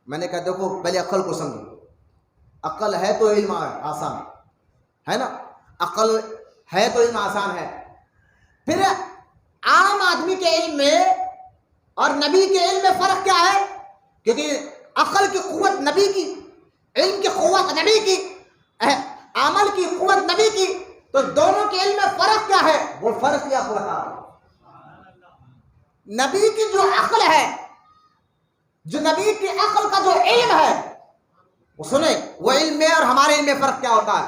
میں نے کہا دیکھو پہلے عقل کو سمجھو. عقل ہے تو علم آسان ہے نا، عقل ہے تو علم آسان ہے. پھر عام آدمی کے علم میں اور نبی کے علم میں فرق کیا ہے؟ کیونکہ عقل کی قوت نبی کی، علم کی قوت نبی کی، عمل کی قوت نبی کی. تو دونوں کے علم میں فرق کیا ہے؟ وہ فرق کیا بتا رہا ہوں. نبی کی جو عقل ہے، جو نبی کی عقل کا جو علم ہے، وہ سنیں وہ علم میں اور ہمارے علم میں فرق کیا ہوتا ہے.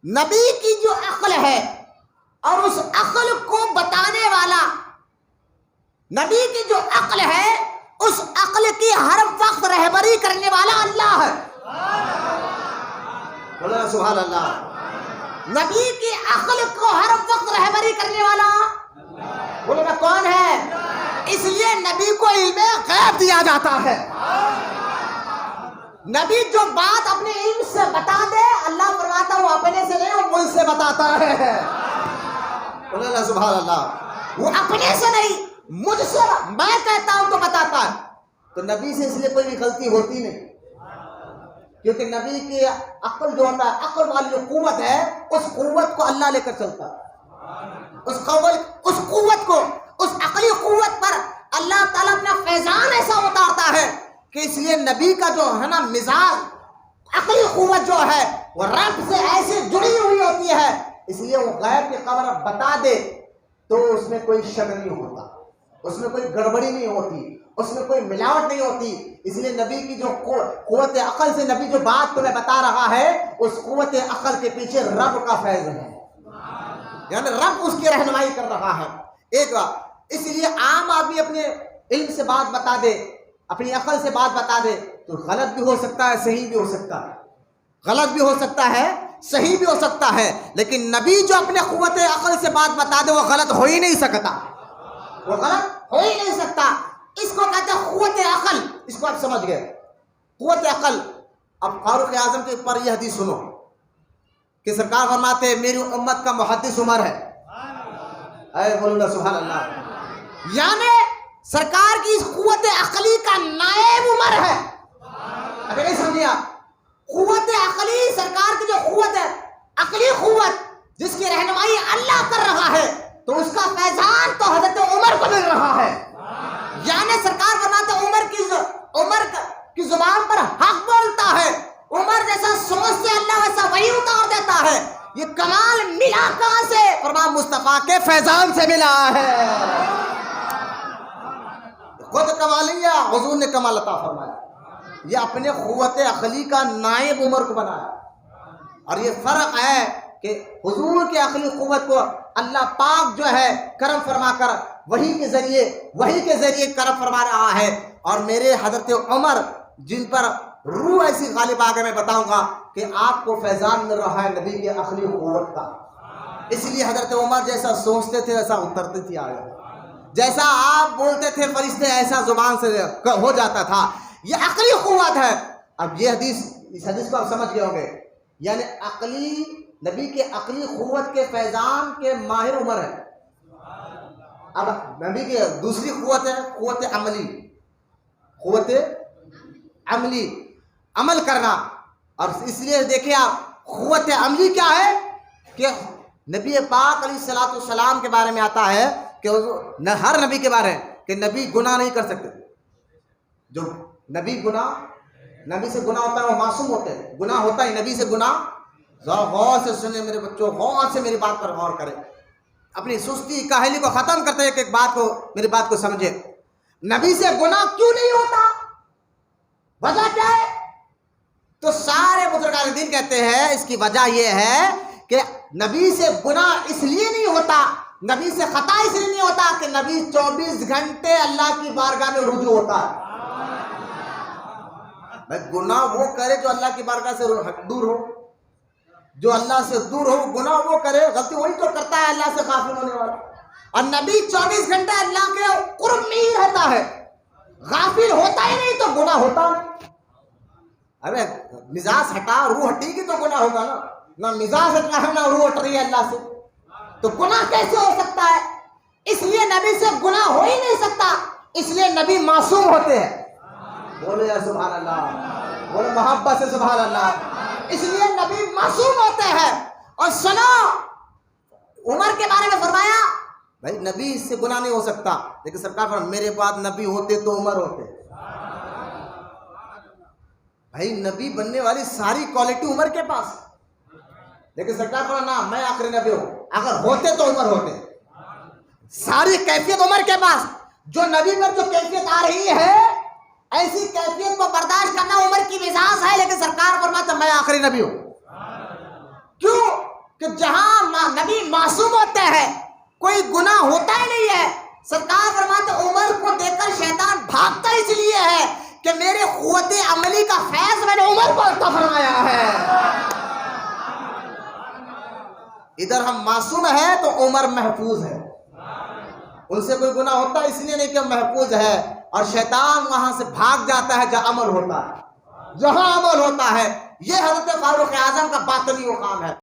نبی کی جو عقل ہے اور اس عقل کو بتانے والا، نبی کی جو عقل ہے اس عقل کی ہر وقت رہبری کرنے والا اللہ ہے. بولو سبحان اللہ. نبی کی عقل کو ہر وقت رہبری کرنے والا بولو نا کون ہے؟ اس لیے نبی کو علم غیب دیا جاتا ہے. نبی جو بات اپنے علم سے بتا دے، اللہ فرماتا وہ اپنے سے نہیں، وہ مجھ سے بتاتا ہے. بولو نا سبحان اللہ. وہ اپنے سے نہیں، مجھ سے، میں کہتا ہوں تو بتاتا ہے. تو نبی سے اس لیے کوئی بھی غلطی ہوتی نہیں، کیونکہ نبی کی عقل جو ہوتا ہے، عقل والی جو قوت ہے، اس قوت کو اللہ لے کر چلتا ہے. اس قوت کو، اس عقلی قوت پر اللہ تعالیٰ اپنا فیضان ایسا اتارتا ہے کہ اس لیے نبی کا جو ہے نا مزاج، عقلی قوت جو ہے وہ رب سے ایسے جڑی ہوئی ہوتی ہے. اس لیے وہ غیب کی خبر بتا دے تو اس میں کوئی شک نہیں ہوتا، اس میں کوئی گڑبڑی نہیں ہوتی، اس میں کوئی ملاوٹ نہیں ہوتی. اس لیے نبی کی جو قوت عقل سے نبی جو بات تمہیں بتا رہا ہے، اس قوت عقل کے پیچھے رب کا فیض ہے، یعنی رب اس کی رہنمائی کر رہا ہے. ایک بات، اس لیے عام آدمی اپنے علم سے بات بتا دے، اپنی عقل سے بات بتا دے تو غلط بھی ہو سکتا ہے، صحیح بھی ہو سکتا ہے. غلط بھی ہو سکتا ہے، صحیح بھی ہو سکتا ہے. لیکن نبی جو اپنے قوت عقل سے بات بتا دے وہ غلط ہو ہی نہیں سکتا، وہ غلط ہو ہی نہیں سکتا. اس کو کہتے ہیں قوت عقل. اس کو آپ سمجھ گئے، قوت عقل. اب فاروق اعظم کے اوپر یہ حدیث سنو کہ سرکار فرماتے ہیں میری امت کا محدث عمر ہے. اے بولو سبحان اللہ. یعنی سرکار کی اس قوت عقلی کا نائب عمر ہے. ابھی نہیں سمجھیا؟ قوت عقلی، سرکار کی جو قوت ہے، عقلی قوت جس کی رہنمائی اللہ کر رہا ہے، تو اس کا فیضان تو حضرت عمر کو مل رہا ہے. یعنی سرکار فرماتے عمر کی زبان پر حق بولتا ہے. عمر جیسا سوچتے اللہ ویسا وہی اتار دیتا ہے. یہ کمال ملا کہاں سے؟ فرمان مصطفیٰ کے فیضان سے ملا ہے. خود کمالیہ حضور نے کمال عطا فرمایا. یہ اپنے قوت عقلی کا نائب عمر کو بنایا. اور یہ فرق ہے کہ حضور کے عقلی قوت کو اللہ پاک جو ہے کرم فرما کر وحی کے ذریعے کرم فرما رہا ہے. اور میرے حضرت عمر جن پر روح ایسی غالب آگے میں بتاؤں گا کہ آپ کو فیضان مل رہا ہے نبی کے عقلی قوت کا. اس لیے حضرت عمر جیسا سوچتے تھے ویسا اترتے تھے آگے، جیسا آپ بولتے تھے فرشتے ایسا زبان سے ہو جاتا تھا. یہ عقلی قوت ہے. اب یہ اس حدیث کو آپ سمجھ گئے ہوں گے. یعنی عقلی، نبی کے عقلی قوت کے فیضان کے ماہر عمر ہے. اب نبی کی دوسری قوت ہے قوت عملی. قوت عملی، عمل کرنا. اور اس لیے دیکھیں آپ قوت عملی کیا ہے کہ نبی پاک علیہ الصلوۃ والسلام کے بارے میں آتا ہے کہ ہر نبی کے بارے میں کہ نبی گناہ نہیں کر سکتے. جو نبی سے گناہ ہوتا ہے وہ معصوم ہوتے ہیں. گناہ ہوتا ہے، نبی سے گناہ ذرا غور سے سنیں میرے بچوں، غور سے میری بات پر غور کریں، اپنی سستی کاہلی کو ختم کرتے ہیں کہ ایک بات کو، میری بات کو سمجھے. نبی سے گناہ کیوں نہیں ہوتا؟ وجہ کیا ہے؟ تو سارے بزرگان دین کہتے ہیں اس کی وجہ یہ ہے کہ نبی سے گناہ اس لیے نہیں ہوتا، نبی سے خطا اس لیے نہیں ہوتا کہ نبی 24 گھنٹے اللہ کی بارگاہ میں رجوع ہوتا ہے. بھائی گناہ وہ کرے جو اللہ کی بارگاہ سے دور ہو، جو اللہ سے دور ہو گناہ وہ کرے، غلطی وہی تو کرتا ہے اللہ سے غافل ہونے والا. اور نبی 24 گھنٹے اللہ کے قرب میں ہی رہتا ہے، غافل ہوتا ہی نہیں تو گناہ ہوتا نہیں. ارے مزاج ہٹا روح ہٹے گی تو گناہ ہوگا نا، نہ مزاج ہٹنا ہے نہ روح ہٹ رہی ہے اللہ سے، تو گناہ کیسے ہو سکتا ہے؟ اس لیے نبی سے گناہ ہو ہی نہیں سکتا، اس لیے نبی معصوم ہوتے ہیں. بولو یا سبحان اللہ، بولو محبت سے سبحان اللہ. اس لیے نبی معصوم ہوتے ہیں. اور سنو عمر کے بارے میں فرمایا بھائی نبی اس سے گناہ نہیں ہو سکتا، لیکن سرکار فرمایا میرے بعد نبی ہوتے تو عمر ہوتے. بھائی نبی بننے والی ساری کوالٹی عمر کے پاس، لیکن سرکار فرمایا نا میں آخری نبی ہوں، اگر ہوتے تو عمر ہوتے. ساری کیفیت عمر کے پاس، جو نبی پر جو کیفیت آ رہی ہے ایسی کیفیت کو برداشت کرنا عمر کی مزاج ہے، لیکن سرکار فرماتا میں آخری نبی ہوں. کیوں کہ جہاں نبی معصوم ہوتے ہیں کوئی گناہ ہوتا ہی نہیں ہے. سرکار فرماتے عمر کو دیکھ کر شیطان بھاگتا اس لیے ہے کہ میرے قوت عملی کا فیض میں نے عمر کو عطا فرمایا ہے. ادھر ہم معصوم ہیں تو عمر محفوظ ہے، ان سے کوئی گناہ ہوتا ہے اس لیے نہیں کہ محفوظ ہے، اور شیطان وہاں سے بھاگ جاتا ہے جہاں عمل ہوتا ہے، جہاں عمل ہوتا ہے. یہ حضرت فاروق اعظم کا باطنی مقام ہے.